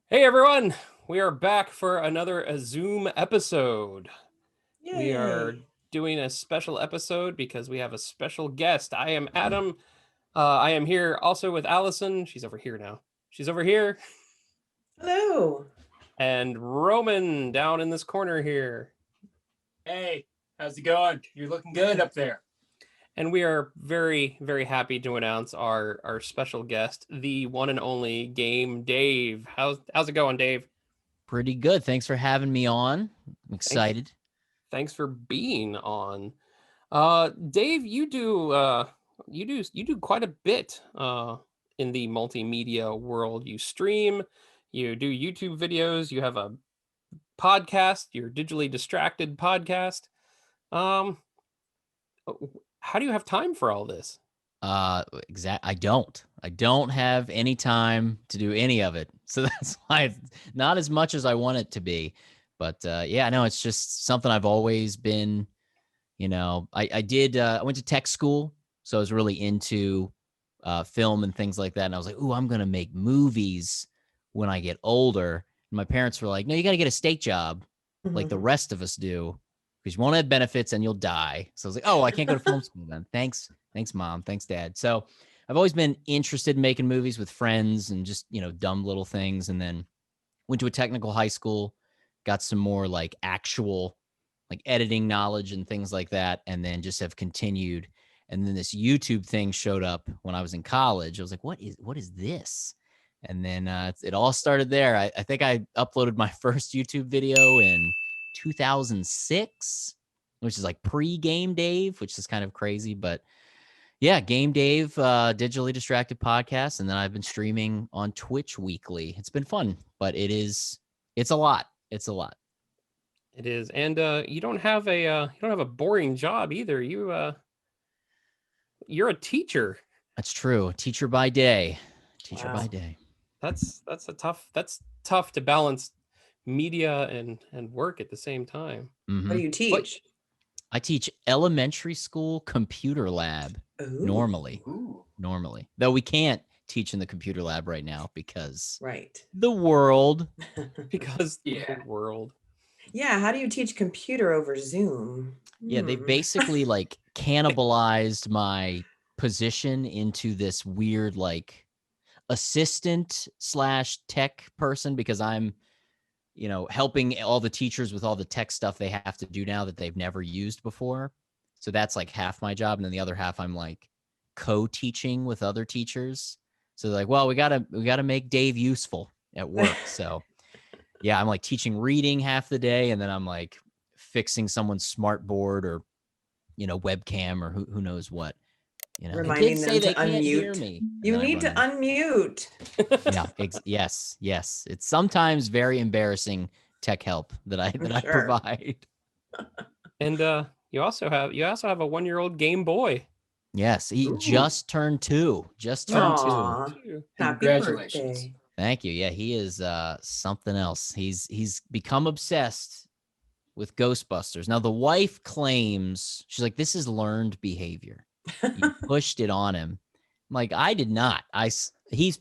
Hey everyone, we are back for another Zoom episode. We are Yay. doing a special episode because we have a special guest. I am Adam. I am here also with Allison. She's over here now. She's over here. Hello. And Roman down in this corner here. Hey, how's it going? You're looking good up there. And we are very, very happy to announce our special guest, the one and only Game Dave. How's it going, Dave? Pretty good. Thanks for having me on. I'm Thanks, excited. thanks for being on. Dave, you do quite a bit in the multimedia world. You stream, you do YouTube videos, you have a podcast, your digitally distracted podcast. Um, how do you have time for all this? I don't have any time to do any of it. So that's why it's not as much as I want it to be. But yeah, no, it's just something I've always been, I went to tech school. So I was really into film and things like that. And I was like, ooh, I'm going to make movies when I get older. And my parents were like, no, you got to get a state job like the rest of us do because you won't have benefits and you'll die. So I was like, oh, I can't go to film school then. Thanks, mom. Thanks, dad. So I've always been interested in making movies with friends and just, dumb little things. And then went to a technical high school, got some more like actual like editing knowledge and things like that. And then just have continued. And then this YouTube thing showed up when I was in college. I was like, what is this? And then it all started there. I think I uploaded my first YouTube video in 2006, which is like pre-Game Dave, which is kind of crazy. But yeah, Game Dave, digitally distracted podcast. And then I've been streaming on Twitch weekly. It's been fun, but it's a lot. It's a lot. It is, and you don't have a boring job either. You're a teacher. That's true. Teacher by day. Teacher Wow. by day. That's tough to balance media and work at the same time. Mhm. What do you teach? I teach elementary school computer lab Ooh. normally. Ooh. Normally. Though we can't teach in the computer lab right now because Right. the world. Because Yeah. the world. Yeah. How do you teach computer over Zoom? Yeah, they basically like cannibalized my position into this weird like assistant / tech person because I'm, helping all the teachers with all the tech stuff they have to do now that they've never used before. So that's like half my job. And then the other half, I'm like co-teaching with other teachers. So they're like, well, we gotta make Dave useful at work. So yeah, I'm like teaching reading half the day. And then I'm like fixing someone's smart board or, webcam or who knows what. Reminding kids them say to they can't hear unmute. me. and You then I need to run unmute. yes. It's sometimes very embarrassing tech help that I Sure. provide. And you also have a 1-year-old Game Boy. Yes, he Ooh. just turned 2. Just turned 2. Aw. Too. Happy Congratulations. birthday. Thank you. Yeah, he is something else. He's become obsessed with Ghostbusters. Now the wife claims she's like, this is learned behavior. You pushed it on him. I'm like, I did not. He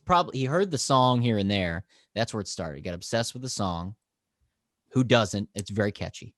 heard the song here and there. That's where it started. He got obsessed with the song. Who doesn't? It's very catchy.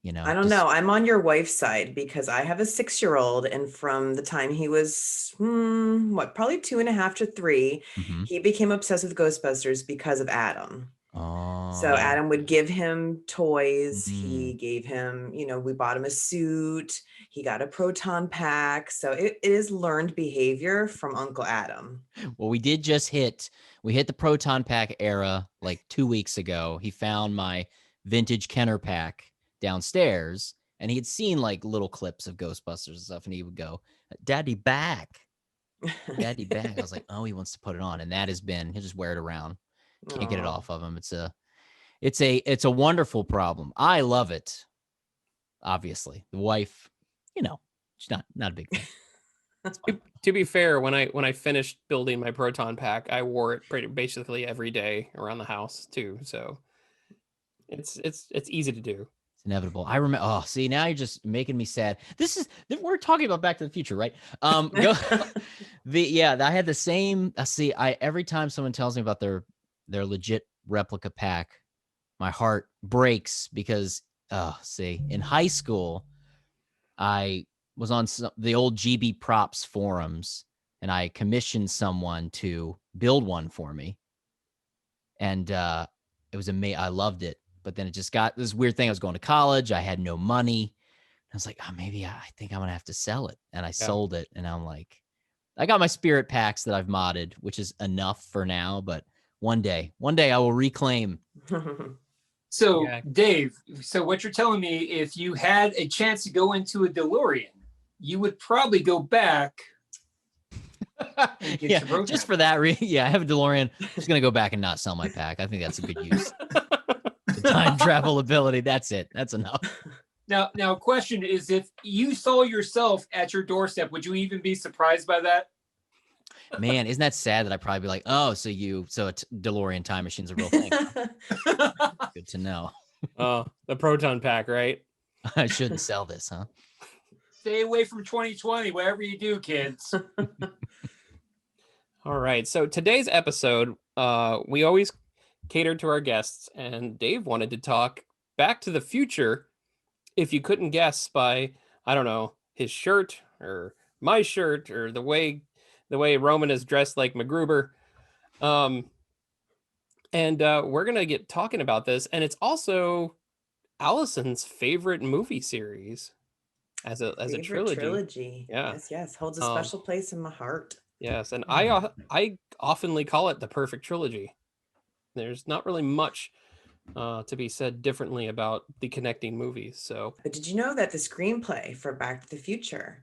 I don't know. I'm on your wife's side because I have a 6-year-old, and from the time he was probably 2.5 to 3, Mhm. he became obsessed with Ghostbusters because of Adam. Oh. So Adam would give him toys. He Mhm. gave him, we bought him a suit. He got a proton pack. So it is learned behavior from Uncle Adam. Well, we hit the proton pack era like 2 weeks ago. He found my vintage Kenner pack downstairs and he had seen like little clips of Ghostbusters and stuff. And he would go, Daddy back. Daddy back. I was like, oh, he wants to put it on. And he'll just wear it around. Can't get it Aw. off of him. It's a wonderful problem. I love it. Obviously, the wife, she's not a big fan. To be fair, when I finished building my proton pack, I wore it basically every day around the house too. So it's easy to do. It's inevitable. I remember. Oh, see, now you're just making me sad. We're talking about Back to the Future, right? I had the same. Every time someone tells me about their legit replica pack, my heart breaks because, in high school, I was on the old GB Props forums, and I commissioned someone to build one for me. And it was amazing. I loved it. But then it just got this weird thing. I was going to college. I had no money. I was like, maybe I think I'm going to have to sell it. And I sold it. And I'm like, I got my spirit packs that I've modded, which is enough for now. But one day I will reclaim. So, Dave, so what you're telling me, if you had a chance to go into a DeLorean, you would probably go back and get your program. Just for that reason. Yeah, I have a DeLorean. I'm just going to go back and not sell my pack. I think that's a good use. The time travel ability. That's it. That's enough. Now, question is, if you saw yourself at your doorstep, would you even be surprised by that? Man, isn't that sad that I'd probably be like, so a DeLorean time machine's a real thing. Good to know. The proton pack, right? I shouldn't sell this, huh? Stay away from 2020, whatever you do, kids. All right. So today's episode, we always cater to our guests, and Dave wanted to talk Back to the Future. If you couldn't guess by, I don't know, his shirt or my shirt or the way Roman is dressed like MacGruber. And we're going to get talking about this. And it's also Allison's favorite movie series as a trilogy. Yeah. Yes. Holds a special place in my heart. Yes. And I oftenly call it the perfect trilogy. There's not really much to be said differently about the connecting movies. So, but did you know that the screenplay for Back to the Future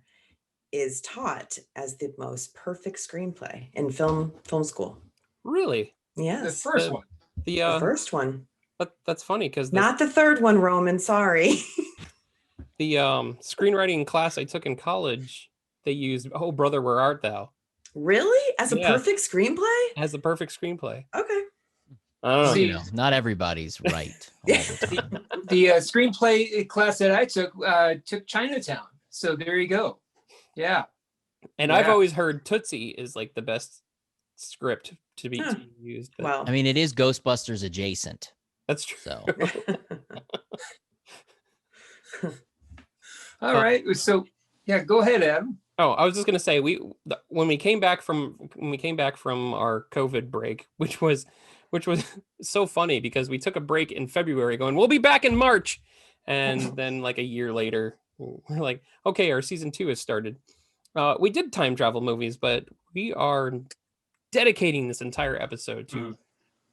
is taught as the most perfect screenplay in film school? Really? Yes. The first one. The first one. But that's funny because not the third one, Roman. Sorry. The screenwriting class I took in college, they used "Oh Brother, Where Art Thou?" Really? As a perfect screenplay? As the perfect screenplay. Okay. I don't know. See, not everybody's right all the time. The screenplay class that I took Chinatown. So there you go. Yeah. And I've always heard Tootsie is like the best script to be used. But... Well, I mean, it is Ghostbusters adjacent. That's true. So. All right. So yeah, go ahead, Adam. Oh, I was just gonna say when we came back from our COVID break, which was so funny because we took a break in February going, we'll be back in March. And then like a year later, we're like, okay, our season 2 has started. We did time travel movies, but we are dedicating this entire episode to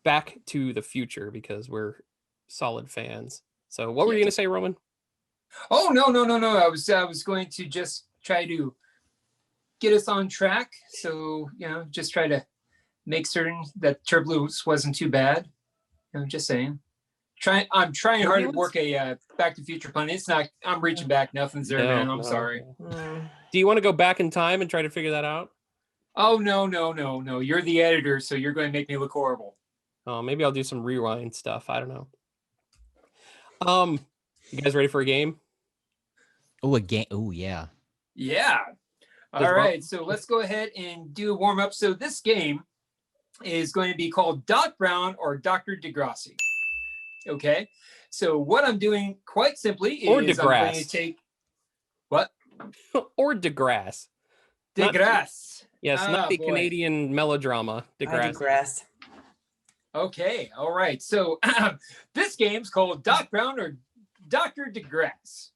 Back to the Future because we're solid fans. So what were you going to say, Roman? Oh, no. I was going to just try to get us on track. So, just try to make certain that Turbulence wasn't too bad. Just saying. I'm trying hard to work a Back to the Future pun. It's not. I'm reaching back. Nothing's there, man. I'm sorry. Do you want to go back in time and try to figure that out? Oh no! You're the editor, so you're going to make me look horrible. Oh, maybe I'll do some rewind stuff. I don't know. You guys ready for a game? Oh, a game. Oh, yeah. Yeah. All right. So let's go ahead and do a warm up. So this game is going to be called Doc Brown or Dr. Degrassi. Okay. So what I'm doing quite simply is I'm going to take what? Or DeGrasse. DeGrasse. Not the Canadian melodrama. DeGrasse. Okay. All right. So this game's called Doc Brown or Dr. Degrassi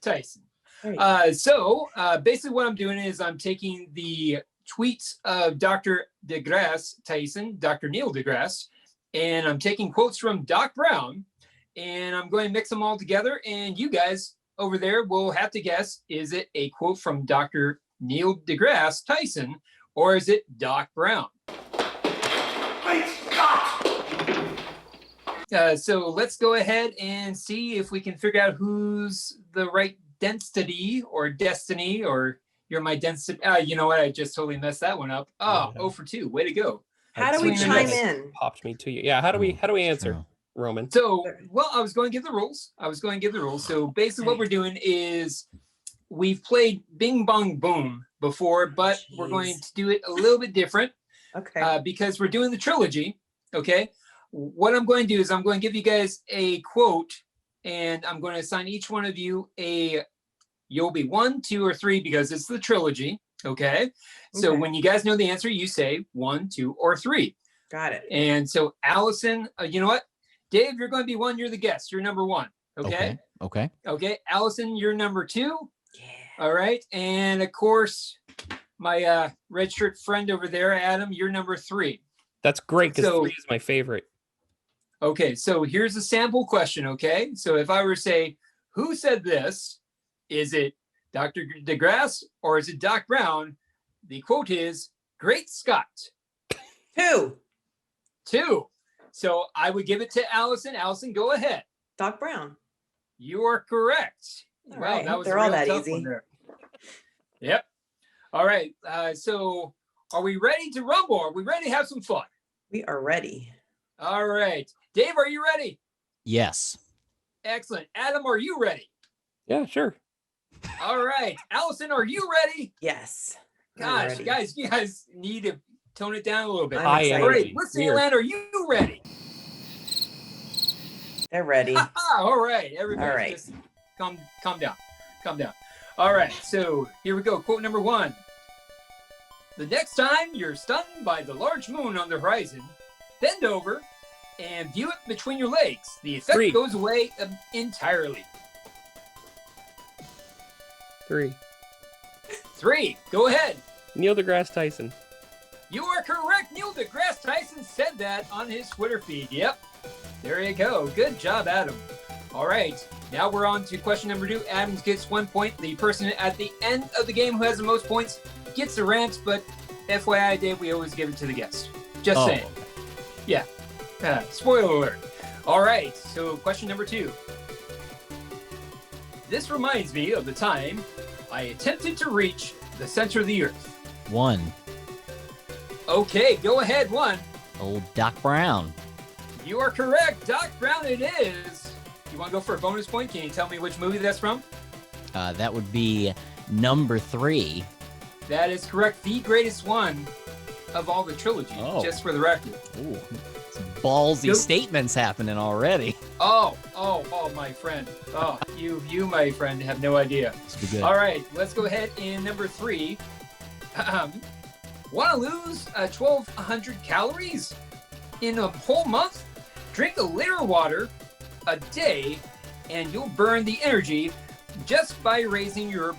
Tyson. So basically what I'm doing is I'm taking the tweets of Dr. Degrassi Tyson, Dr. Neil deGrasse, and I'm taking quotes from Doc Brown, and I'm going to mix them all together, and you guys over there will have to guess, is it a quote from Dr. Neil deGrasse Tyson, or is it Doc Brown? Great Scott! So let's go ahead and see if we can figure out who's the right density or destiny, or you're my density. You know what? I just totally messed that one up. Oh, 0 for 2. Way to go. How do we chime in? Popped me to you. Yeah. How do we answer, Roman? So, well, I was going to give the rules. So basically what we're doing is we've played Bing Bong Boom before, but we're going to do it a little bit different. Okay. Because we're doing the trilogy. Okay. what I'm going to do is I'm going to give you guys a quote, and I'm going to assign each one of you you'll be 1, 2, or 3 because it's the trilogy. Okay. So Okay. when you guys know the answer, you say 1, 2, or 3. Got it. And so Allison, you know what? Dave, you're going to be 1. You're the guest. You're number 1. Okay. Okay. Allison, you're number 2. Yeah. All right. And of course, my red shirt friend over there, Adam, you're number 3. That's great because So- 3 is my favorite. Okay. So here's a sample question. Okay. So if I were to say, who said this? Is it Dr. DeGrasse or is it Doc Brown? The quote is, "Great Scott." 2. 2. So I would give it to Allison. Allison, go ahead. Doc Brown. You are correct. All right. That was They're a all real that tough easy. one there. Yep. All right. So are we ready to rumble? Are we ready to have some fun? We are ready. All right. Dave, are you ready? Yes. Excellent. Adam, are you ready? Yeah, sure. All right. Allison, are you ready? Yes. I'm Gosh, ready. guys, you guys need to tone it down a little bit. I'm High excited. All right. energy. Listening Weird. land, are you ready? They're ready. All right. Everybody All right. just calm down. Calm down. All right. So here we go. Quote number 1. The next time you're stunned by the large moon on the horizon, bend over and view it between your legs. The effect 3. goes away entirely. 3. 3. Go ahead. Neil deGrasse Tyson. You are correct. Neil deGrasse Tyson said that on his Twitter feed. Yep. There you go. Good job, Adam. All right. Now we're on to question number 2. Adam gets 1 point. The person at the end of the game who has the most points gets the rant, but FYI, Dave, we always give it to the guest. Just saying. Yeah. Spoiler alert. All right. So question number 2. This reminds me of the time I attempted to reach the center of the earth. 1. Okay, go ahead. 1. Old Doc Brown. You are correct. Doc Brown it is. You want to go for a bonus point? Can you tell me which movie that's from? That would be number 3. That is correct. The greatest one of all the trilogy, Oh. just for the record. Ooh, some ballsy Nope. statements happening already. Oh, my friend. Oh, you, my friend, have no idea. This would be good. All right, let's go ahead in number 3. Want to lose 1,200 calories in a whole month? Drink a liter of water a day, and you'll burn the energy just by raising your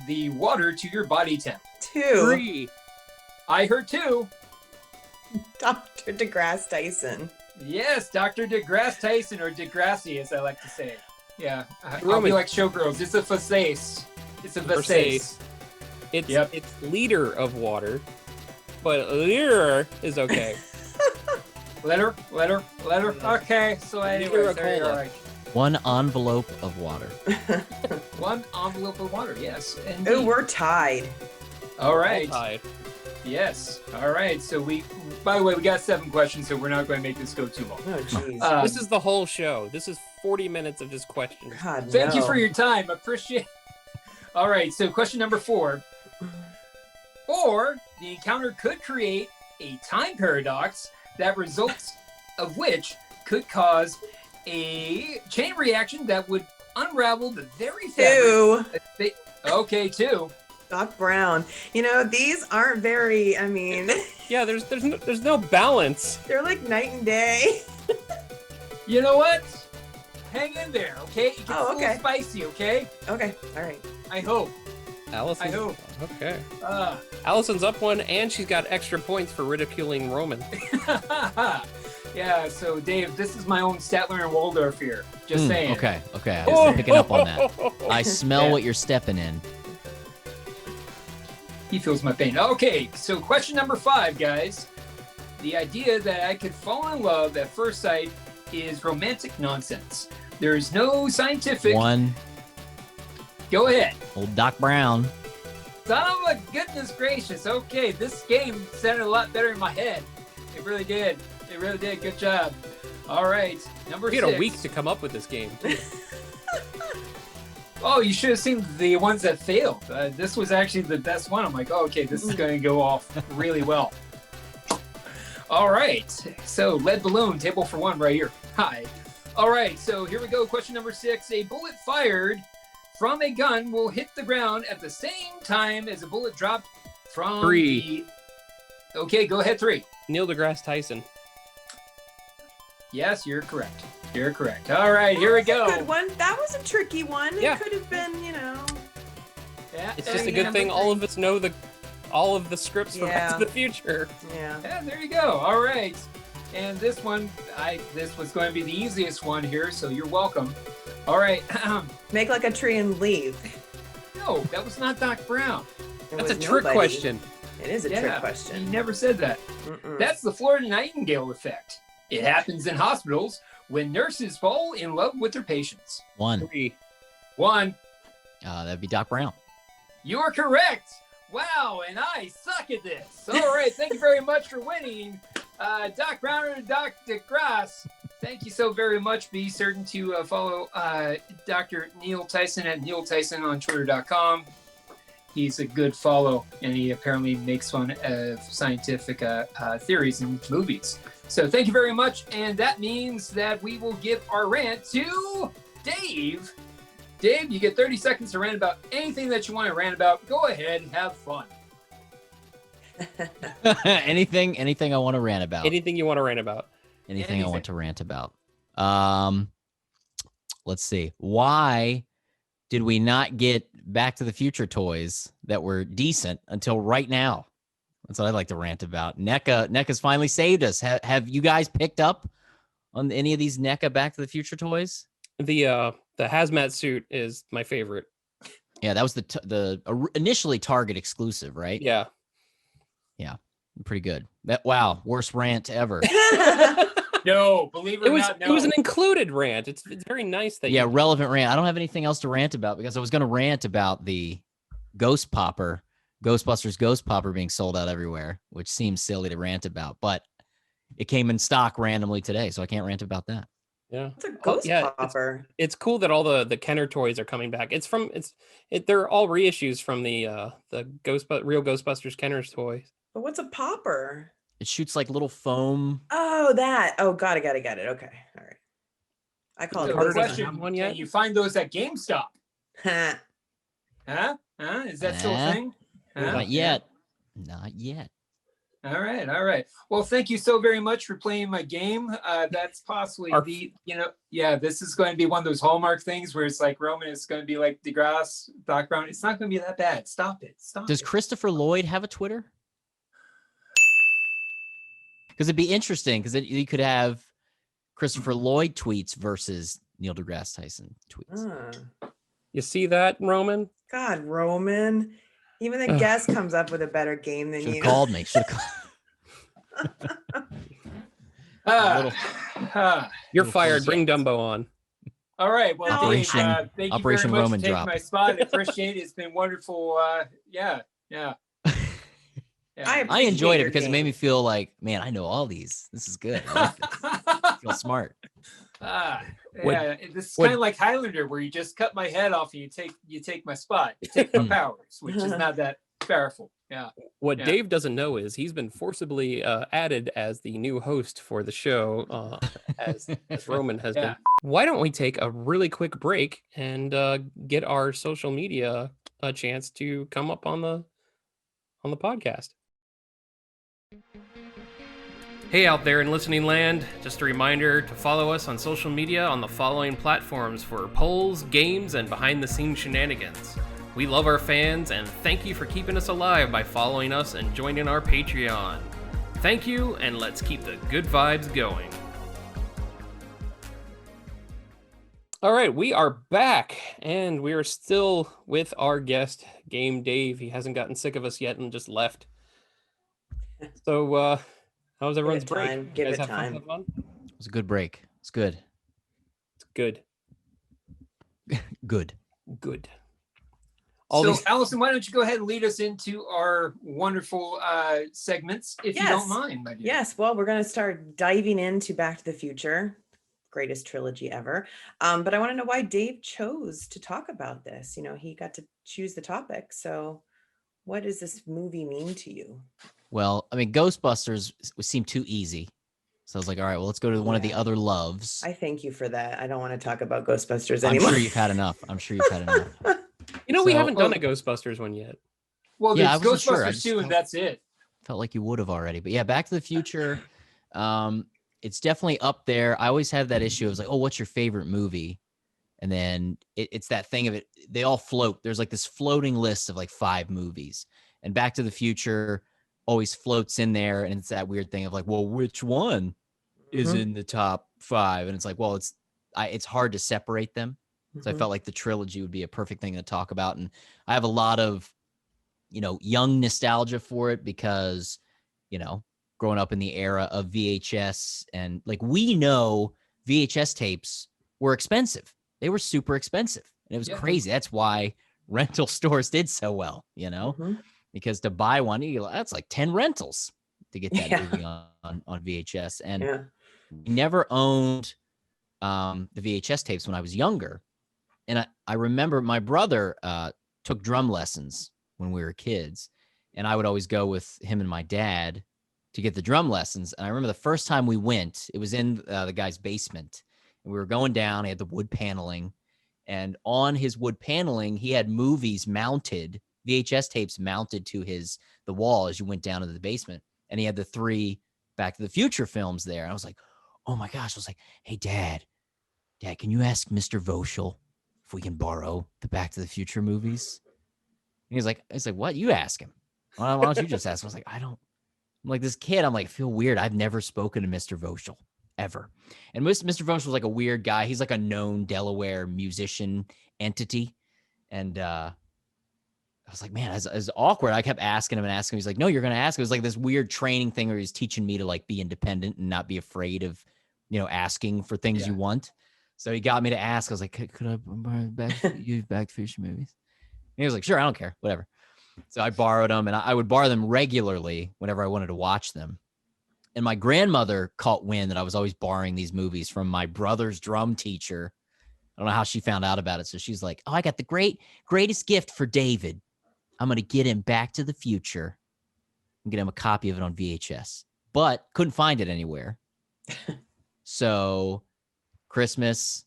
the water to your body temp. 2. 3. I heard 2. Dr. DeGrasse Tyson. Yes, Dr. DeGrasse Tyson, or DeGrassi, as I like to say. Yeah, I'll be Roman. like showgirls. It's a facade. It's a Facade. facade. It's Yep. it's liter of water, but liter is okay. Letter. Okay, so anyway, Liter of there you cola. are. 1 envelope of water. 1 envelope of water, yes. Oh, Indeed. we're tied. All right. Tied. Yes. All right. So by the way, we got 7 questions, so we're not going to make this go too long. Oh, jeez. This is the whole show. This is 40 minutes of just questions. God, Thank you no. for your time. Appreciate. All right. So question number 4. Or the encounter could create a time paradox that results of which could cause a chain reaction that would unravel the very fabric. 2. Okay, 2. Doc Brown. You know, these aren't very, I mean, Yeah, there's no balance. they're like night and day. You know what? Hang in there, okay? It gets Oh, a okay. little spicy, okay? Okay, all right. I hope. Allison. I hope. Okay. Uh, Allison's up 1, and she's got extra points for ridiculing Roman. yeah, so Dave, this is my own Statler and Waldorf here. Just saying. Okay. I was picking up on that. I smell Yeah. what you're stepping in. He feels my pain. Okay, so question number 5, guys. The idea that I could fall in love at first sight is romantic nonsense. There is no scientific. 1, Go ahead. old Doc Brown. Son of a goodness gracious. Okay, this game sounded a lot better in my head. It really did. It really did. Good job. All right, number We 6. had a week to come up with this game. Oh, you should have seen the ones that failed. This was actually the best one. I'm like, oh, okay, this is going to go off really well. All right. So lead balloon, table for one right here. Hi. All right. So here we go. Question number 6. A bullet fired from a gun will hit the ground at the same time as a bullet dropped from 3. Okay, go ahead. 3. Neil deGrasse Tyson. Yes, you're correct. You're correct. All right, here we go. Good one. That was a tricky one. Yeah. It could have been, Yeah, It's just a good thing all of us know all of the scripts from Back Yeah. to the Future. Yeah. Yeah, there you go. All right. And this one, this was going to be the easiest one here, so you're welcome. All right. Make like a tree and leave. No, that was not Doc Brown. There That's a was trick nobody. question. It is a Yeah, trick He question. never said that. Mm-mm. That's the Florida Nightingale effect. It happens in hospitals when nurses fall in love with their patients. 1. 3. 1. That'd be Doc Brown. You're correct. Wow, and I suck at this. All right, thank you very much for winning. Doc Brown and Dr. Grass, thank you so very much. Be certain to follow Dr. Neil Tyson at Neil Tyson on Twitter.com. He's a good follow, and he apparently makes fun of scientific theories in movies. So thank you very much, and that means that we will give our rant to Dave. Dave, you get 30 seconds to rant about anything that you want to rant about. Go ahead and have fun. anything I want to rant about. Anything you want to rant about. Anything I want to rant about. Let's see. Why did we not get Back to the Future toys that were decent until right now? That's what I'd like to rant about. NECA's finally saved us. Have you guys picked up on any of these NECA Back to the Future toys? The hazmat suit is my favorite. Yeah, that was the initially Target exclusive, right? Yeah. Pretty good. Wow, worst rant ever. No, believe it or not, no. It was an included rant. It's very nice that Yeah, relevant rant. I don't have anything else to rant about because I was going to rant about the Ghostbusters Ghost Popper being sold out everywhere, which seems silly to rant about, but it came in stock randomly today, so I can't rant about that. Yeah. It's a ghost popper. It's cool that all the Kenner toys are coming back. They're all reissues from the real Ghostbusters Kenner's toys. But what's a popper? It shoots like little foam. Oh, that. Oh, got it. Okay. All right. I call So it the Carter doesn't question, have one can yet? you find those at GameStop? Ha. Huh? Is that still a thing? Huh? Not yet. Not yet. All right. Well, thank you so very much for playing my game. That's possibly this is going to be one of those Hallmark things where it's like Roman is going to be like DeGrasse, Doc Brown. It's not going to be that bad. Stop it. Does Christopher Lloyd have a Twitter? Because it'd be interesting because you could have Christopher Lloyd tweets versus Neil deGrasse Tyson tweets. You see that, Roman? God, Roman. Even the guest comes up with a better game than Should you. have called me. You're fired. Bring Dumbo on. All right. Well, Operation- Dave, thank you Operation very much Roman for taking drop. my spot. I appreciate it. It's been wonderful. Yeah. I enjoyed it because it made me feel like, man, I know all these. This is good. I like this. I feel smart. This is kind of like Highlander, where you just cut my head off and you take my spot. You take my powers, which is not that powerful. Yeah. What Dave doesn't know is he's been forcibly added as the new host for the show, as Roman has been. Why don't we take a really quick break and get our social media a chance to come up on the podcast? Hey out there in listening land, just a reminder to follow us on social media on the following platforms for polls, games, and behind-the-scenes shenanigans. We love our fans, and thank you for keeping us alive by following us and joining our Patreon. Thank you, and let's keep the good vibes going. All right, we are back, and we are still with our guest, Game Dave. He hasn't gotten sick of us yet and just left. So, how was everyone's break? Give it time. It was a good break. It's good. It's good. Good. Allison, why don't you go ahead and lead us into our wonderful segments, if you don't mind, my dear. Yes. Well, we're going to start diving into Back to the Future, greatest trilogy ever. But I want to know why Dave chose to talk about this. He got to choose the topic. So what does this movie mean to you? Well, I mean, Ghostbusters seemed too easy. So I was like, all right, well, let's go to one of the Yeah. other loves. I thank you for that. I don't want to talk about Ghostbusters I'm anymore. sure you've had enough. We So- haven't done a Ghostbusters one yet. Well, Yeah, I there's wasn't sure. I Ghostbusters just 2, and that's it. felt like you would have already. But yeah, Back to the Future, it's definitely up there. I always have that issue. I was like, oh, what's your favorite movie? And then it's that thing of it. They all float. There's like this floating list of like 5 movies. And Back to the Future always floats in there. And it's that weird thing of like, well, which one is Mhm. in the top 5? And it's like, well, it's hard to separate them. So I Mhm. felt like the trilogy would be a perfect thing to talk about. And I have a lot of, young nostalgia for it because, growing up in the era of VHS, and like, we know VHS tapes were expensive. They were super expensive. And it was crazy. That's why rental stores did so well, Mhm. because to buy one, that's like 10 rentals to get that Yeah. movie on VHS. And Yeah. we never owned the VHS tapes when I was younger. And I remember my brother took drum lessons when we were kids. And I would always go with him and my dad to get the drum lessons. And I remember the first time we went, it was in the guy's basement. And we were going down. He had the wood paneling. And on his wood paneling, he had movies mounted, VHS tapes mounted to the wall as you went down into the basement. And he had the 3 Back to the Future films there. And I was like, oh my gosh. I was like, hey, Dad, can you ask Mr. Voschel if we can borrow the Back to the Future movies? And he's like, what? You ask him. Why don't you just ask him? I was like, I'm like, this kid, I'm like, feel weird. I've never spoken to Mr. Voschel ever. And Mr. Voschel was like a weird guy. He's like a known Delaware musician entity. And I was like, man, as awkward. I kept asking him. He's like, no, you're going to ask. It was like this weird training thing where he's teaching me to like be independent and not be afraid of, asking for things you want. So he got me to ask. I was like, could I borrow Back to the Future movies? And he was like, sure, I don't care, whatever. So I borrowed them, and I would borrow them regularly whenever I wanted to watch them. And my grandmother caught wind that I was always borrowing these movies from my brother's drum teacher. I don't know how she found out about it. So she's like, oh, I got the greatest gift for David. I'm going to get him Back to the Future and get him a copy of it on VHS. But couldn't find it anywhere. So Christmas,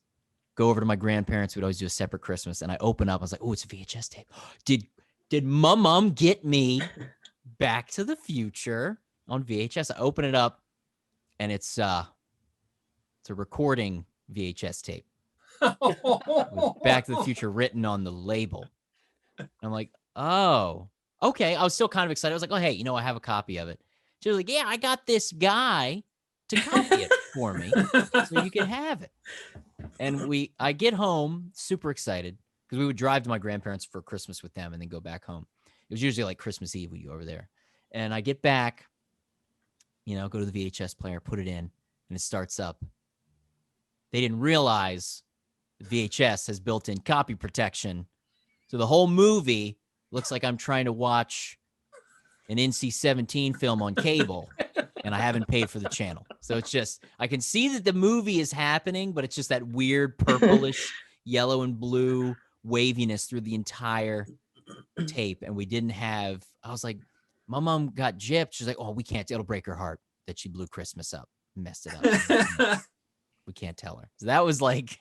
go over to my grandparents. We'd always do a separate Christmas. And I open up. I was like, oh, it's a VHS tape. Did my mom get me Back to the Future on VHS? I open it up, and it's a recording VHS tape with Back to the Future written on the label. I'm like, oh, okay. I was still kind of excited. I was like, oh, hey, I have a copy of it. She was like, yeah, I got this guy to copy it for me so you can have it. And I get home super excited because we would drive to my grandparents for Christmas with them and then go back home. It was usually like Christmas Eve we go over there. And I get back, go to the VHS player, put it in, and it starts up. They didn't realize VHS has built-in copy protection. So the whole movie looks like I'm trying to watch an NC-17 film on cable, and I haven't paid for the channel. So it's just, I can see that the movie is happening, but it's just that weird purplish, yellow and blue waviness through the entire tape. And we didn't have, I was like, my mom got gypped. She's like, oh, we can't, it'll break her heart that she blew Christmas up, messed it up. We can't tell her. So that was like,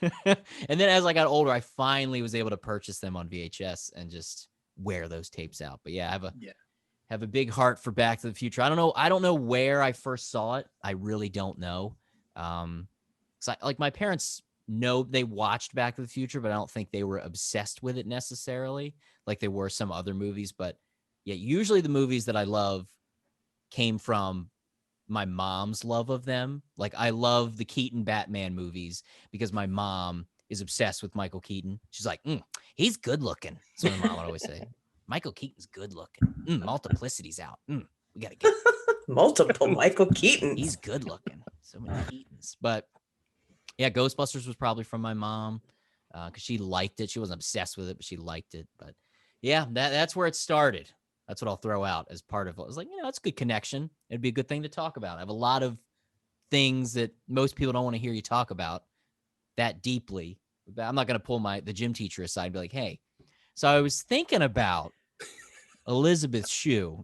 and then as I got older, I finally was able to purchase them on VHS and just wear those tapes out. But yeah, I have a big heart for Back to the Future. I don't know where I first saw it. I really don't know. So like my parents know they watched Back to the Future, but I don't think they were obsessed with it necessarily like they were some other movies. But yeah, usually the movies that I love came from my mom's love of them. Like I love the Keaton Batman movies because my mom is obsessed with Michael Keaton. She's like, he's good looking. That's what my mom would always say. Michael Keaton's good looking. Multiplicity's out. We gotta get multiple Michael Keatons. He's good looking. So many Keatons. But yeah, Ghostbusters was probably from my mom because she liked it. She wasn't obsessed with it, but she liked it. But yeah, that's where it started. That's what I'll throw out as part of it. I was like, that's a good connection. It'd be a good thing to talk about. I have a lot of things that most people don't want to hear you talk about that deeply. I'm not going to pull the gym teacher aside and be like, hey, so I was thinking about Elizabeth Shue,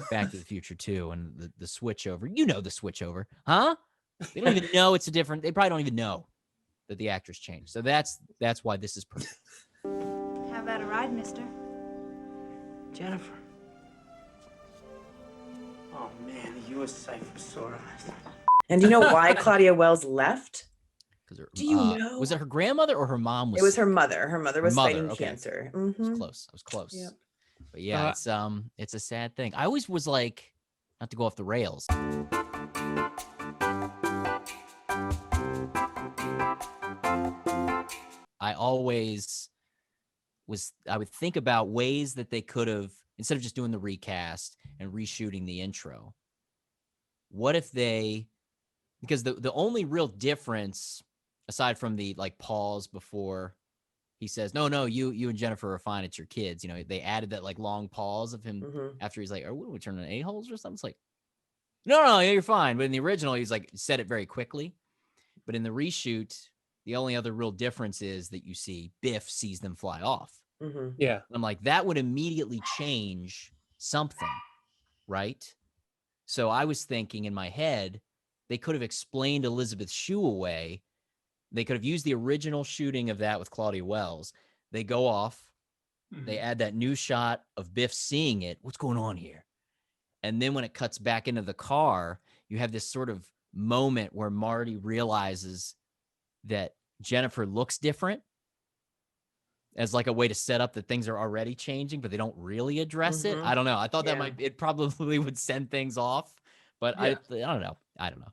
Back to the Future 2 and the switch over. You know the switch over, huh? They don't even know it's a different. They probably don't even know that the actors changed. So that's why this is perfect. How about a ride, mister? Jennifer. Oh man, you a sight for sore eyes. And do you know why Claudia Wells left? Because Do you know? Was it her grandmother or her mom? It was sick? her mother. Her mother was fighting okay. cancer. I was Mhm. close. I was close. Yep. But yeah, it's a sad thing. I always was like, not to go off the rails. I would think about ways that they could have, instead of just doing the recast and reshooting the intro, what if because the only real difference, aside from the like pause before he says, no, you and Jennifer are fine, it's your kids. They added that like long pause of him Mhm. after he's like, are we turning a-holes or something? It's like, no, yeah, you're fine. But in the original, he's like said it very quickly. But in the reshoot, the only other real difference is that you see Biff sees them fly off. Mhm. Yeah. And I'm like, that would immediately change something, right? So I was thinking in my head, they could have explained Elizabeth Shue away. They could have used the original shooting of that with Claudia Wells. They go off. They add that new shot of Biff seeing it. What's going on here? And then when it cuts back into the car, you have this sort of moment where Marty realizes that Jennifer looks different, as like a way to set up that things are already changing, but they don't really address it. Mhm. I don't know. I thought Yeah. it probably would send things off, but Yeah. I don't know.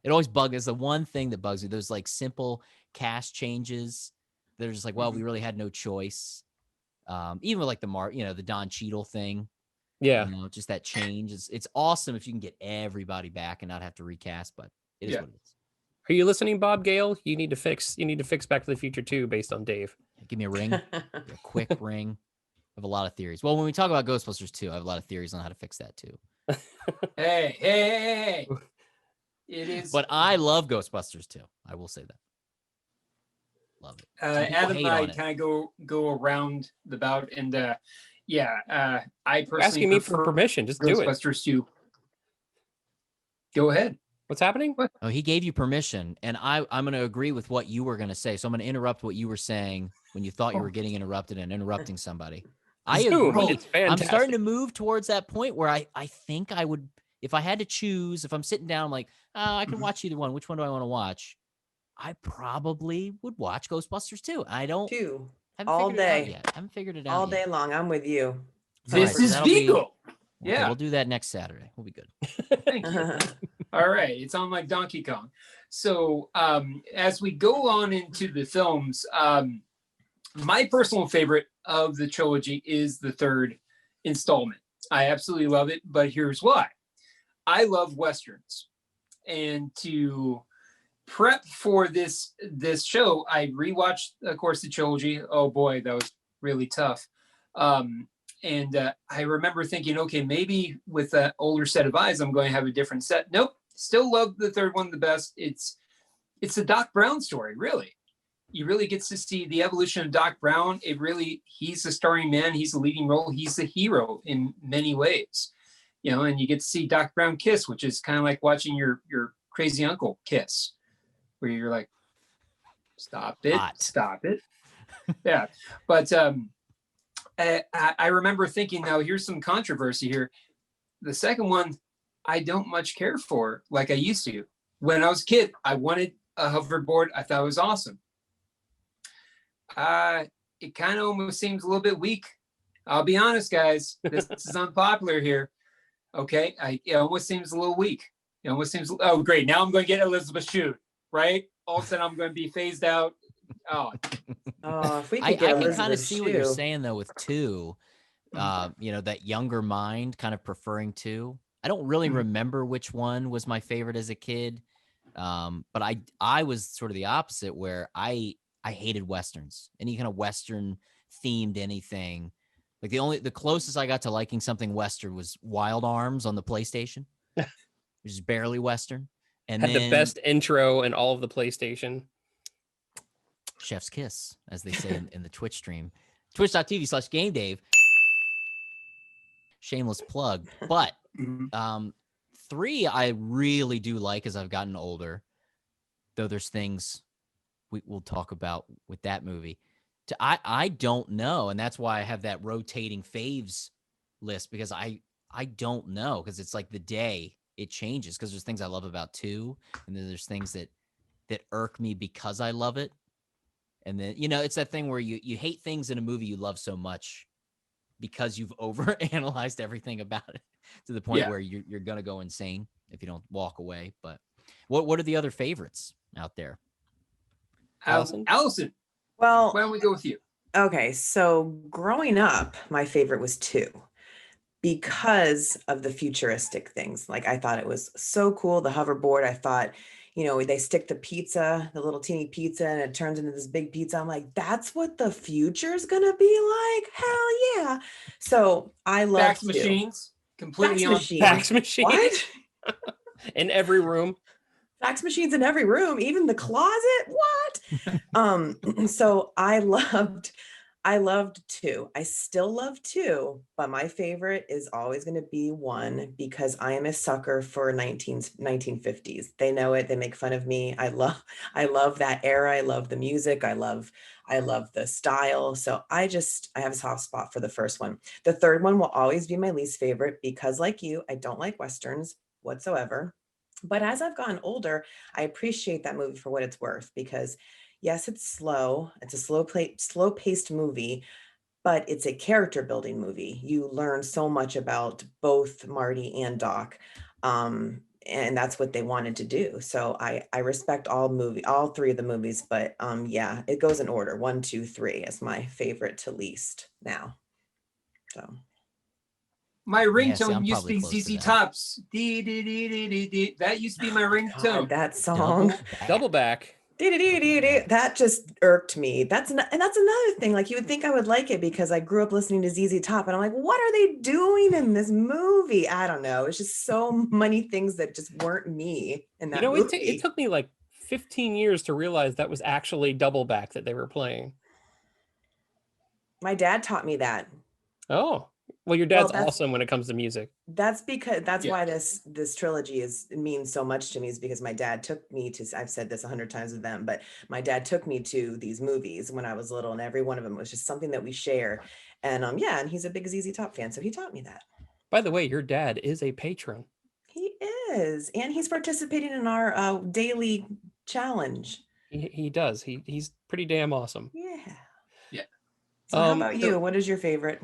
It always bugs. It's the one thing that bugs me. Those like simple cast changes. They're just like, well, we really had no choice. Even with like the Don Cheadle thing, Yeah. just that change. It's awesome if you can get everybody back and not have to recast, but it is Yeah. what it is. Are you listening, Bob Gale? You need to fix Back to the Future 2 based on Dave. Give me a ring, a quick ring. I have a lot of theories. Well, when we talk about Ghostbusters 2, I have a lot of theories on how to fix that too. Hey. It is. But I love Ghostbusters 2. I will say that. Love it. Some people Adam hate and I on it. kind of go around the bout, and I personally You're asking me for prefer permission. Just do it. Ghostbusters 2. Go ahead. What's happening? Oh, he gave you permission, and I'm going to agree with what you were going to say. So I'm going to interrupt what you were saying when you thought you were getting interrupted and interrupting somebody. I Zoom. agree. It's fantastic. I'm starting to move towards that point where I think I would, if I had to choose, if I'm sitting down, I'm like, I can watch either one. Which one do I want to watch? I probably would watch Ghostbusters 2. I don't. Two. Haven't All figured it out day. yet. I haven't figured it out All yet. day long. I'm with you. This so is that'll be- Beagle. Okay, Yeah. we'll do that next Saturday. We'll be good. Thank you. All right, it's on like Donkey Kong. So as we go on into the films, my personal favorite of the trilogy is the third installment. I absolutely love it, but here's why. I love Westerns. And to prep for this show, I rewatched, of course, the trilogy. Oh boy, that was really tough. And I remember thinking, okay, maybe with that older set of eyes, I'm going to have a different set. Nope, still love the third one the best. It's a Doc Brown story, really. You really get to see the evolution of Doc Brown. He's the starring man. He's the leading role. He's the hero in many ways, and you get to see Doc Brown kiss, which is kind of like watching your crazy uncle kiss, where you're like, stop it, Hot. stop it. Yeah. But I remember thinking, now here's some controversy here. The second one, I don't much care for like I used to. When I was a kid, I wanted a hoverboard. I thought it was awesome. It kind of almost seems a little bit weak. I'll be honest, guys. This is unpopular here. Okay, it almost seems a little weak. It almost seems. Oh, great! Now I'm going to get Elizabeth Shue, right? All of a sudden, I'm going to be phased out. Oh, if we I could get can kind of Elizabeth see what you're Shue. saying though with 2. That younger mind kind of preferring 2. I don't really remember which one was my favorite as a kid. But I was sort of the opposite, where I hated Westerns, any kind of Western themed anything. Like the closest I got to liking something Western was Wild Arms on the PlayStation, which is barely Western. And Had then the best intro in all of the PlayStation. Chef's Kiss, as they say in the Twitch stream, twitch.tv/GameDave. Shameless plug. But Mhm. 3 I really do like as I've gotten older, though there's things we'll talk about with that movie. I don't know, and that's why I have that rotating faves list, because I don't know, because it's like the day it changes, because there's things I love about 2, and then there's things that irk me because I love it. And then, it's that thing where you hate things in a movie you love so much because you've overanalyzed everything about it to the point Yeah. where you're gonna go insane if you don't walk away. But what are the other favorites out there? Allison? Allison, Well, why don't we go with you? okay. So growing up, my favorite was 2 because of the futuristic things. Like I thought it was so cool. The hoverboard, I thought, they stick the pizza, the little teeny pizza, and it turns into this big pizza. I'm like, that's what the future's gonna be like. Hell yeah. So I love Fax 2. machines, completely Fax on. machines. Fax machines What? in every room. Fax machines in every room, even the closet. What? So I loved 2. I still love 2, but my favorite is always going to be 1 because I am a sucker for 1950s. They know it. They make fun of me. I love that era. I love the music. I love the style. So I have a soft spot for the first one. The third one will always be my least favorite because, like you, I don't like Westerns whatsoever. But as I've gotten older, I appreciate that movie for what it's worth because yes, it's slow. It's a slow paced movie, but it's a character building movie. You learn so much about both Marty and Doc. And that's what they wanted to do. So I respect all 3 of the movies, but yeah, it goes in order. 1, 2, 3 is my favorite to least now. So My Yeah, see, ringtone I'm used to probably be close to ZZ that. Top's. Dee, dee, dee, dee, dee, dee. That used to be my God, ringtone. that song. Double back. That just irked me. And that's another thing. Like you would think I would like it because I grew up listening to ZZ Top, and I'm like, what are they doing in this movie? I don't know. It's just so many things that just weren't me in that It movie. took me like 15 years to realize that was actually double back that they were playing. My dad taught me that. Oh, well, your Well, dad's awesome when it comes to music. that's Yeah. why this trilogy means so much to me, is because my dad took me to, I've said this 100 times with them, but my dad took me to these movies when I was little, and every one of them was just something that we share. And yeah, and he's a big ZZ Top fan, so he taught me that. By the way, your dad is a patron. He is, and he's participating in our daily challenge. He does. He's pretty damn awesome. Yeah. Yeah. So how about you? What is your favorite?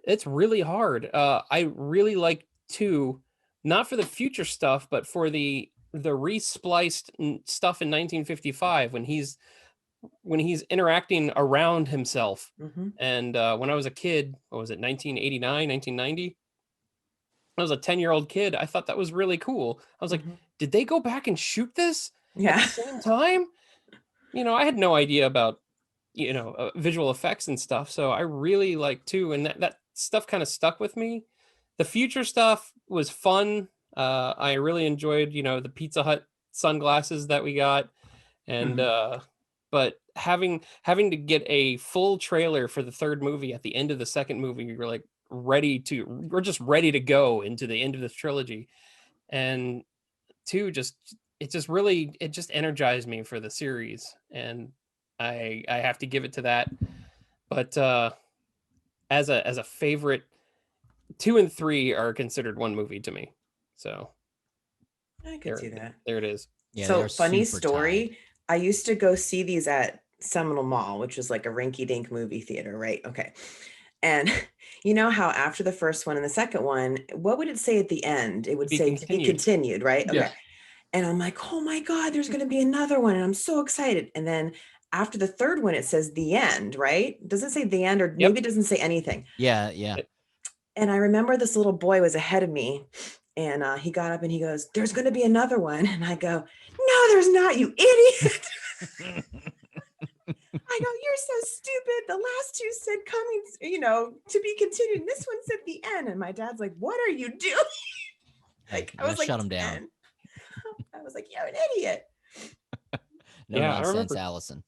It's really hard. I really like 2, not for the future stuff, but for the respliced stuff in 1955 when he's interacting around himself. Mm-hmm. And when I was a kid, what was it, 1989, 1990? I was a 10-year-old kid. I thought that was really cool. I was like, did they go back and shoot this at the same time? I had no idea about visual effects and stuff, so I really like 2, and that stuff kind of stuck with me. The future stuff was fun. I really enjoyed the Pizza Hut sunglasses that we got, and but having to get a full trailer for the third movie at the end of the second movie, we were like we're just ready to go into the end of this trilogy. And 2 it just energized me for the series, and I have to give it to that. But as a favorite, 2 and 3 are considered one movie to me. So I could see that. There it is. Yeah, So they're funny super story. tied. I used to go see these at Seminole Mall, which was like a rinky-dink movie theater, right? Okay. And you know how after the first one and the second one, what would it say at the end? It would say to be continued, right? Okay. Yeah. And I'm like, oh my God, there's going to be another one. And I'm so excited. And then after the third one, it says the end, right? Does it say the end, or maybe it doesn't say anything? Yeah. And I remember this little boy was ahead of me, and he got up and he goes, there's going to be another one. And I go, no, there's not, you idiot. I go, you're so stupid. The last 2 said coming, to be continued. And this one said the end. And my dad's like, what are you doing? Like, I was like, shut him down. 10. I was like, you're an idiot. No nonsense, Allison.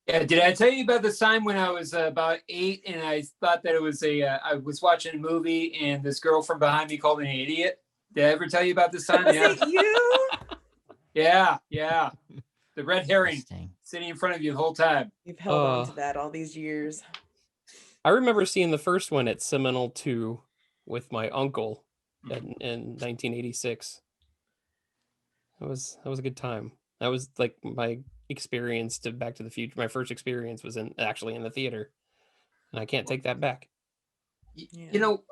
Yeah, did I tell you about the time when I was about 8 and I thought that it was I was watching a movie and this girl from behind me called me an idiot? Did I ever tell you about this time? Was Yeah. it you? Yeah. The red herring Interesting. sitting in front of you the whole time. You've held on to that all these years. I remember seeing the first one at Seminole 2 with my uncle in 1986. That was a good time. That was like my experience to Back to the Future. My first experience was actually in the theater, and I can't take that back. You know,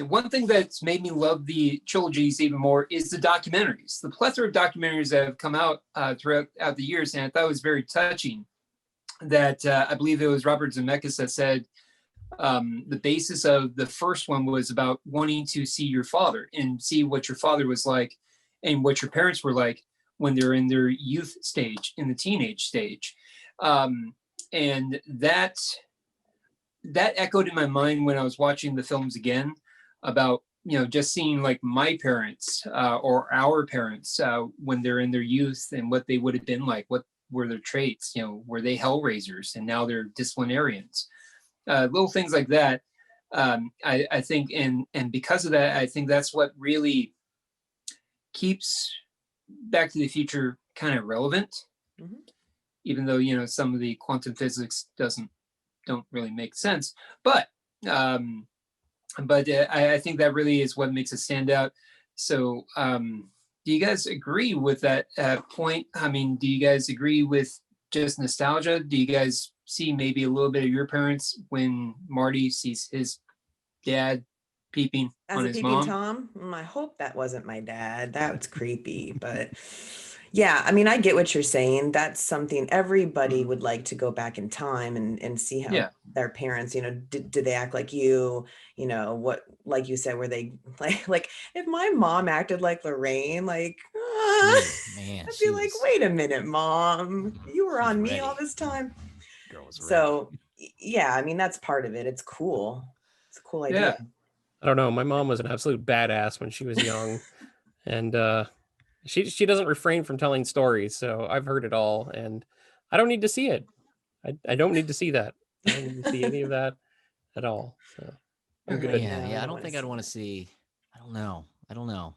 one thing that's made me love the trilogies even more is the documentaries. The plethora of documentaries that have come out throughout the years, and I thought it was very touching that I believe it was Robert Zemeckis that said the basis of the first one was about wanting to see your father and see what your father was like and what your parents were like when they're in their youth stage, in the teenage stage. And that echoed in my mind when I was watching the films again about, you know, just seeing like my parents or our parents when they're in their youth and what they would have been like, what were their traits, you know, were they hellraisers and now they're disciplinarians, little things like that. I think, and because of that, I think that's what really keeps Back to the Future kind of relevant, even though, you know, some of the quantum physics don't really make sense, but I think that really is what makes it stand out. So do you guys agree with that point? I mean, do you guys agree with just nostalgia? Do you guys see maybe a little bit of your parents when Marty sees his dad peeping As on a his peeping mom? Tom? I hope that wasn't my dad. That was creepy, but yeah, I mean, I get what you're saying. That's something everybody would like to go back in time and see how their parents, you know, did they act like you know, what, like you said, were they like if my mom acted like Lorraine, like, man, I'd be like, wait a minute, Mom, you were on me ready. all this time. Girl was ready. So yeah, I mean, that's part of it. It's cool. It's a cool idea. I don't know. My mom was an absolute badass when she was young, and she doesn't refrain from telling stories. So I've heard it all, and I don't need to see it. I don't need to see that. I don't need to see any of that at all. So I'm good. Yeah. I don't think I'd want to see. I don't know.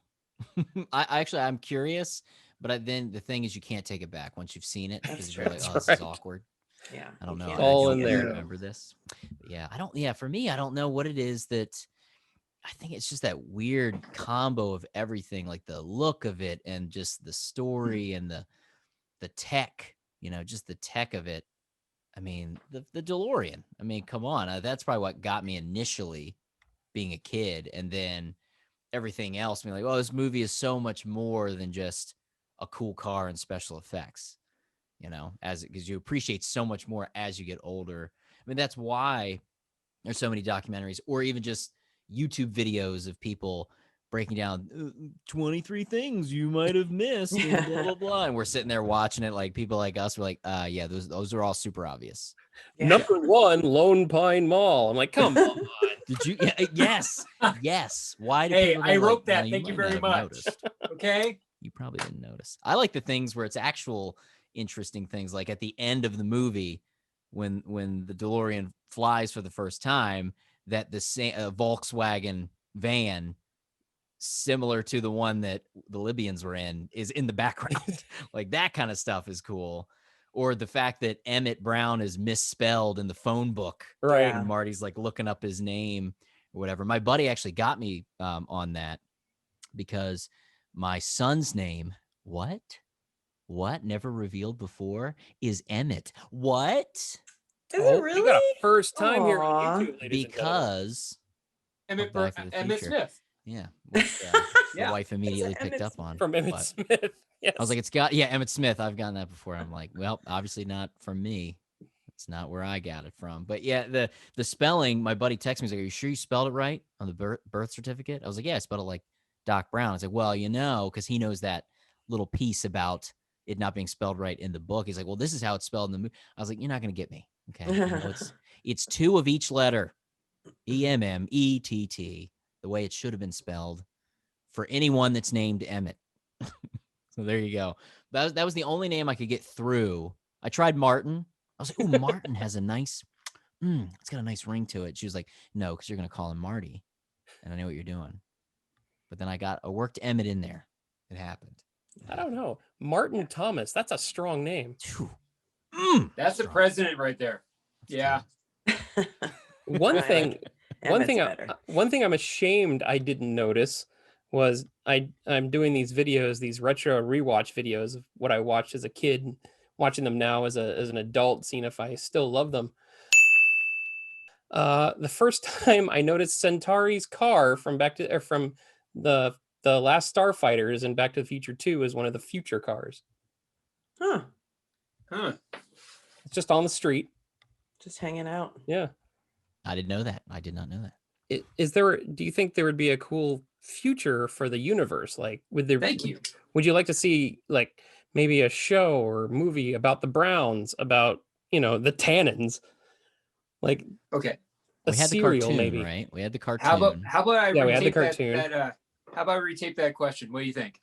I'm curious, but then the thing is, you can't take it back once you've seen it because you're like, oh, this is awkward. Yeah, I don't know. It's all in there. Remember this? But yeah, I don't. Yeah, for me, I don't know what it is that. I think it's just that weird combo of everything, like the look of it and just the story and the tech. You know, just the tech of it. I mean, the DeLorean. I mean, come on, that's probably what got me initially, being a kid, and then everything else. Being like, oh, this movie is so much more than just a cool car and special effects. You know, because you appreciate so much more as you get older. I mean, that's why there's so many documentaries or even just YouTube videos of people breaking down 23 things you might have missed and blah, blah, blah. And we're sitting there watching it like people like us were like, yeah, those are all super obvious. Yeah. Number 1, Lone Pine Mall. I'm like, come on. Did you? Yes. Why do Hey, people I wrote like, that. no, Thank you might not very have much. noticed. Okay. You probably didn't notice. I like the things where it's actual interesting things, like at the end of the movie when the DeLorean flies for the first time, that the same Volkswagen van similar to the one that the Libyans were in is in the background. Like that kind of stuff is cool. Or the fact that Emmett Brown is misspelled in the phone book, Right? And Marty's like looking up his name or whatever. My buddy actually got me on that because my son's name, what never revealed before, is Emmett. What? Is Oh, it really? you got a first time here on Aw. YouTube, ladies Because Emmett Back to the Emmett Future. Smith. Yeah, which the wife immediately picked Emmett up on. from Emmett But Smith. Yes. I was like, it's got, Emmett Smith. I've gotten that before. I'm like, well, obviously not from me. It's not where I got it from. But yeah, the spelling, my buddy texted me, he's like, are you sure you spelled it right on the birth certificate? I was like, yeah, I spelled it like Doc Brown. I was like, well, you know, because he knows that little piece about it not being spelled right in the book. He's like, well, this is how it's spelled in the movie. I was like, you're not going to get me. Okay. You know, it's 2 of each letter, EMMETT, the way it should have been spelled for anyone that's named Emmett. So there you go. That was the only name I could get through. I tried Martin. I was like, "Ooh, Martin has a nice, it's got a nice ring to it." She was like, "No, because you're gonna call him Marty, and I know what you're doing." But then I worked Emmett in there. It happened. I don't know. Martin Thomas. That's a strong name. Phew. That's the Strong. president right there. That's Yeah. One I thing, like one Emmett's thing, better. one thing I'm ashamed I didn't notice was I'm doing these videos, these retro rewatch videos of what I watched as a kid, watching them now as an adult, seeing if I still love them. The first time I noticed Centauri's car from from the last Starfighters and Back to the Future 2 is one of the future cars. Huh. Huh. It's just on the street. Just hanging out. Yeah. I didn't know that. I did not know that. Do you think there would be a cool future for the universe? Like, Thank you. would you like to see like maybe a show or movie about the Browns, about, the Tannins, like Okay. a We had the serial cartoon, maybe? right? We had the cartoon. How about I Yeah, we had the retape cartoon. how about I retape that question? What do you think?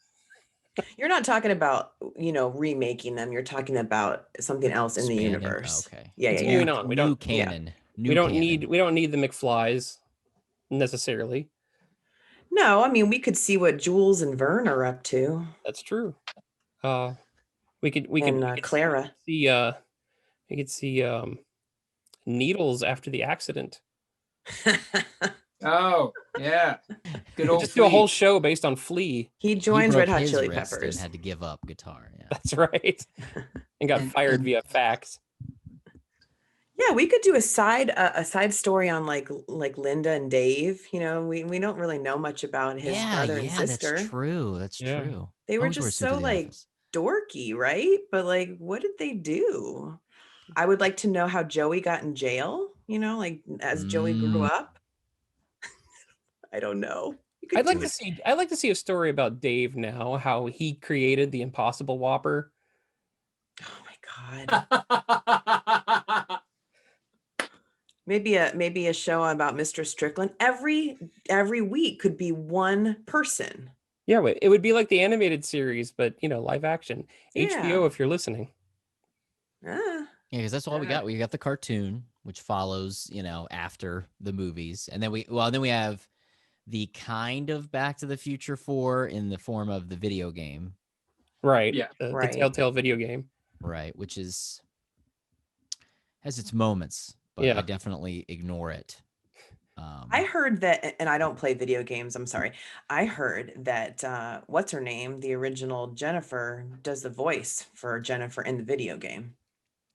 You're not talking about, remaking them. You're talking about something else in the Expanding? universe. Okay. Yeah, yeah, Continuing yeah. on, we New don't canon. New we don't canon. need the McFlys necessarily. No, I mean, we could see what Jules and Vern are up to. That's true. We could And Clara. see we could see Needles after the accident. Oh, yeah. Good old Just do a whole Flea. show based on Flea. He He joins broke Red Hot his Chili wrist Peppers. and had to give up guitar. Yeah. That's right. And got fired via fax. Yeah, we could do a side story on like Linda and Dave. We don't really know much about his brother and sister. That's true. That's Yeah. true. They were Always wear a just suit to so the like office. dorky, right? But like, what did they do? I would like to know how Joey got in jail, like as Joey grew up. I don't know. You could I'd like do to see a story about Dave now, how he created the Impossible Whopper. Oh my God. Maybe a show about Mr. Strickland. Every week could be one person. Yeah, it would be like the animated series, but live action. Yeah. HBO, if you're listening. Ah, Yeah, because that's all we got. We got the cartoon, which follows, after the movies, and then we have the kind of Back to the Future 4 in the form of the video game, Right. Yeah. The Right. Telltale video game. right? Which has its moments, but Yeah. I definitely ignore it. I heard that, and I don't play video games. I'm sorry. I heard that what's her name? The original Jennifer does the voice for Jennifer in the video game.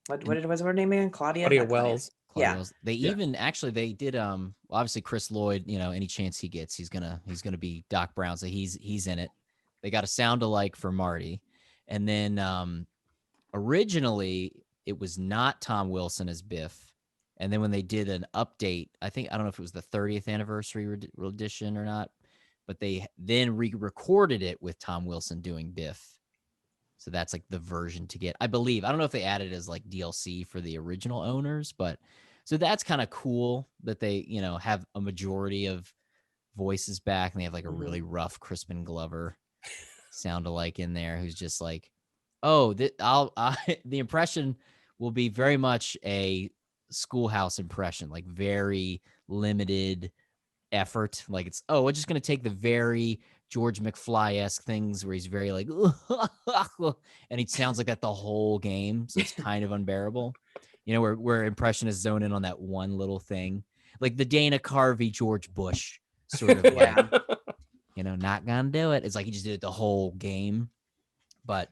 What was her name again? Claudia. Claudia Not Claudia. Wells. Yeah. Wells. They even actually they did obviously Chris Lloyd, any chance he gets, he's gonna be Doc Brown, so he's in it. They got a sound alike for Marty. And then originally it was not Tom Wilson as Biff. And then when they did an update, I don't know if it was the 30th anniversary edition or not, but they then re-recorded it with Tom Wilson doing Biff. So that's like the version to get, I believe. I don't know if they added it as like DLC for the original owners, but so that's kind of cool that they, have a majority of voices back, and they have like a really rough Crispin Glover sound alike in there, who's just like, oh, the impression will be very much a Schoolhouse impression, like very limited effort. Like we're just going to take the very George McFly-esque things where he's very like, and he sounds like that the whole game. So it's kind of unbearable. Where impressionists zone in on that one little thing, like the Dana Carvey, George Bush sort of like, not gonna do it. It's like he just did it the whole game. But,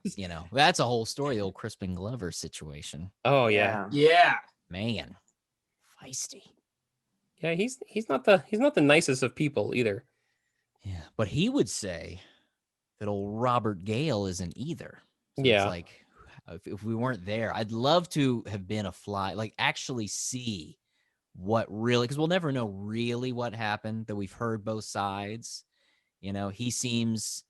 that's a whole story, the old Crispin Glover situation. Oh yeah. Yeah. Man, feisty. Yeah, he's not the nicest of people either. Yeah, but he would say that old Robert Gale isn't either. So Yeah. It's like, if we weren't there, I'd love to have been a fly, like actually see what really, because we'll never know really what happened, that we've heard both sides. He seems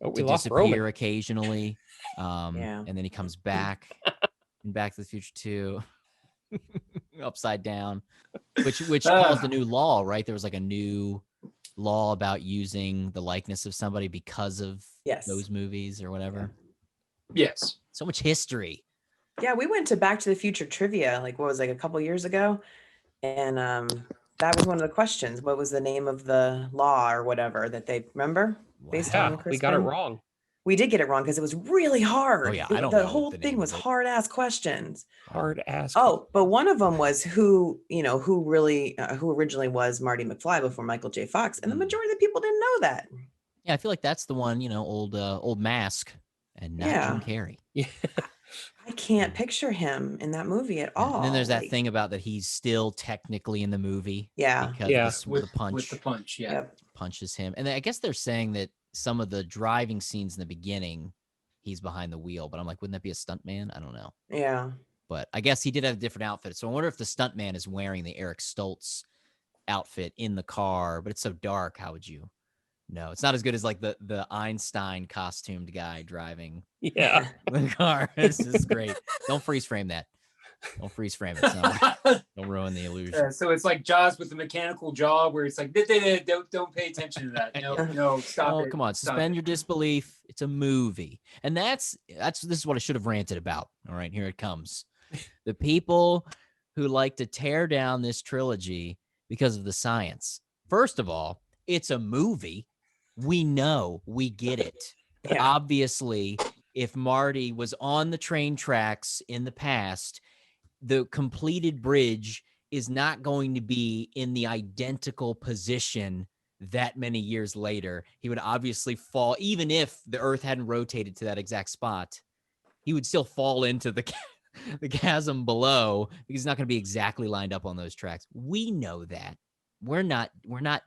We to lost disappear Roman. occasionally. Yeah. And then he comes back in Back to the Future 2 upside down, which caused a new law, right? There was like a new law about using the likeness of somebody because of Yes. those movies or whatever. Yes. So much history. Yeah, we went to Back to the Future trivia, like what was like a couple years ago. And that was one of the questions. What was the name of the law or whatever that they remember based Yeah, on we got it Crispin? wrong. We did get it wrong because it was really Oh hard. yeah, I don't The know whole the thing name was of it. hard ass questions. Hard ass. Oh, but one of them was who originally was Marty McFly before Michael J. Fox, and the majority of the people didn't know that. Yeah, I feel like that's the one, old Mask and not Jim Yeah. Carrey. Yeah. I can't picture him in that movie at all. And then there's that like- thing about that he's still technically in the movie. Yeah. Because Yeah. the punch With the punch, yeah. Yep. punches him. And I guess they're saying that some of the driving scenes in the beginning, he's behind the wheel. But I'm like, wouldn't that be a stuntman? I don't know. Yeah. But I guess he did have a different outfit. So I wonder if the stuntman is wearing the Eric Stoltz outfit in the car, but it's so dark. How would you know? It's not as good as like the Einstein costumed guy driving Yeah. the car. This is great. Don't freeze frame that. Don't freeze frame it. Don't ruin the illusion. So it's like Jaws with the mechanical jaw, where it's like don't pay attention to that. No, stop Oh, it. come on. Stop Suspend it. your disbelief. It's a movie. And this is what I should have ranted about. All right, here it comes. The people who like to tear down this trilogy because of the science. First of all, it's a movie. We know, we get it. Yeah. Obviously, if Marty was on the train tracks in the past, the completed bridge is not going to be in the identical position that many years later. He would obviously fall, even if the Earth hadn't rotated to that exact spot, he would still fall into the chasm below because he's not going to be exactly lined up on those tracks. We know that. We're not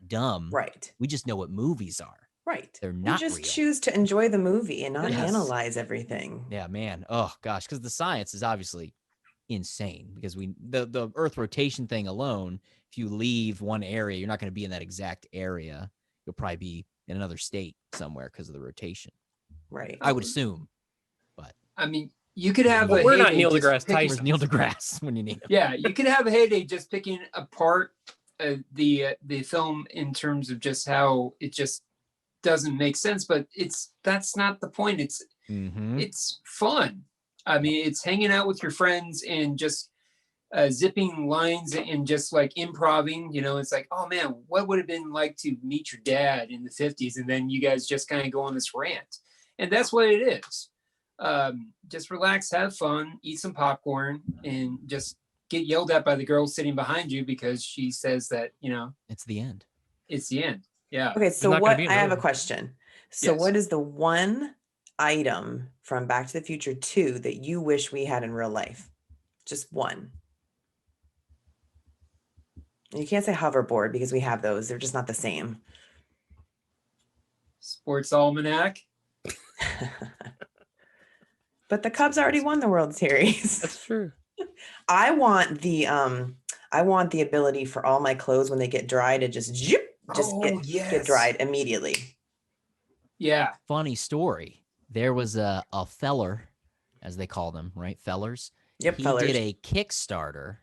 dumb. Right. We just know what movies are. Right. They're not We just real. choose to enjoy the movie and not Yes. analyze everything. Yeah, man. Oh gosh, because the science is obviously insane because the Earth rotation thing alone, if you leave one area, you're not going to be in that exact area. You'll probably be in another state somewhere because of the rotation. Right. I would assume. But I mean, you could have. But a we're not heyday Neil just deGrasse picking- Tyson. where's Neil deGrasse when you need him? Yeah, you could have a heyday just picking apart the film in terms of just how it just doesn't make sense. But that's not the point. It's fun. I mean, it's hanging out with your friends and just zipping lines and just like improving. It's like, oh man, what would it have been like to meet your dad in the 50s? And then you guys just kind of go on this rant. And that's what it is. Just relax, have fun, eat some popcorn, and just get yelled at by the girl sitting behind you because she says that, It's the end. it's the end. Yeah. Okay, so not gonna what be I have a another. question. So Yes. what is the one item from Back to the Future 2 that you wish we had in real life? Just one. And you can't say hoverboard because we have those. They're just not the same. Sports Almanac. But the Cubs already won the World Series. That's true. I want the ability for all my clothes when they get dry to just get yes. dried immediately. Yeah. Funny story. There was a feller, as they call them, right? Fellers. Yep, He fellers. did a Kickstarter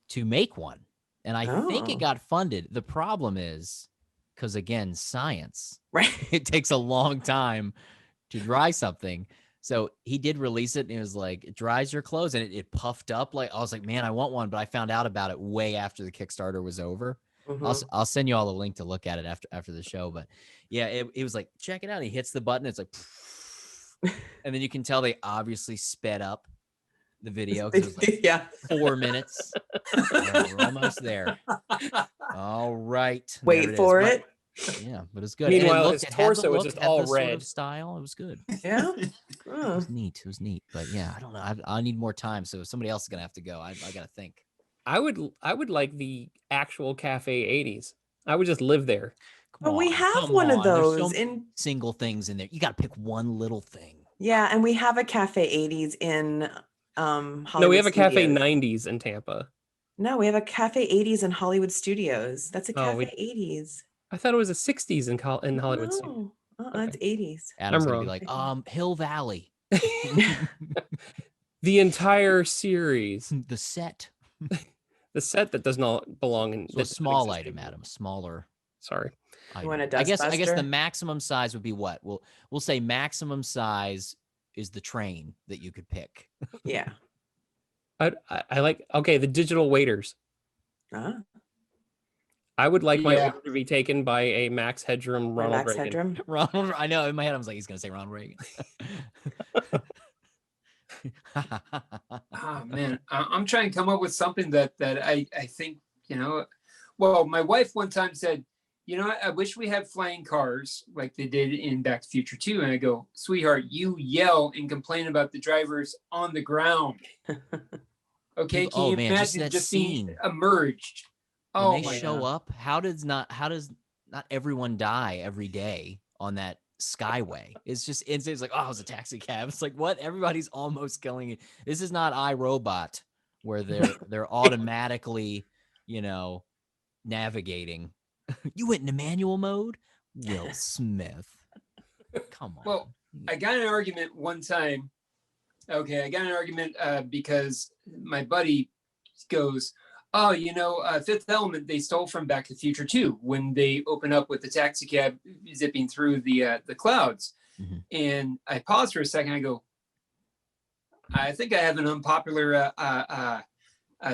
to make one. And I think Oh. it got funded. The problem is, because again, science, Right. it takes a long time to dry something. So he did release it and it was like, it dries your clothes, and it puffed up. Like, I was like, man, I want one, but I found out about it way after the Kickstarter was over. Mhm. I'll send you all a link to look at it after the show. But yeah, it was like, check it out. He hits the button. It's like, and then you can tell they obviously sped up the video because it was like Yeah. 4 minutes. All right, we're almost there. All right. there Wait is. for But- it. Yeah, but it's good. And it Meanwhile, looked- his it had the torso was look, just had all the sort of red. style. It was good. Yeah. It Oh. was neat. It was neat. But yeah, I don't know. I need more time. So somebody else is gonna have to go. I gotta think. I would like the actual Cafe 80s. I would just live there. Come But we on, have come one of on. There's so those many in single things in there. You gotta pick one little thing. yeah, and we have a Cafe 80s in Hollywood No, we have a Cafe Studios. 90s in Tampa. No, we have a Cafe 80s in Hollywood Studios. That's a Oh, Cafe we- 80s. I thought it was a 60s in Hollywood. No, it's 80s. Adam's I'm gonna be wrong. like, Hill Valley, The entire series, the set. the set that does not belong in So a that doesn't small exist item, anymore. Adam. Smaller. Sorry. You want a I guess the dustbuster? maximum size would be what? We'll say maximum size is the train that you could pick. Yeah. I like, okay, the digital waiters. Ah, I would like my Yeah. order to be taken by a Max Headroom or Ronald Max Reagan. Headroom. Ronald, I know in my head I was like, he's gonna say Ronald Reagan. Oh man, I'm trying to come up with something that I think, you know. Well, my wife one time said, you know, I wish we had flying cars like they did in Back to the Future 2. And I go, sweetheart, you yell and complain about the drivers on the ground. Okay, can Oh, you man, just imagine that just being scene. emerged? When Oh they my show God. up, how does not everyone die every day on that skyway? It's like, oh, it's a taxi cab. It's like, what? Everybody's almost killing it. This is not iRobot where they're automatically, you know, navigating. You went into manual mode? Will Smith. Come on. Well, I got in an argument one time. Okay, I got in an argument because my buddy goes, oh, you know, Fifth Element, they stole from Back to the Future 2 when they open up with the taxi cab zipping through the clouds. Mhm. And I pause for a second. I go, I think I have an unpopular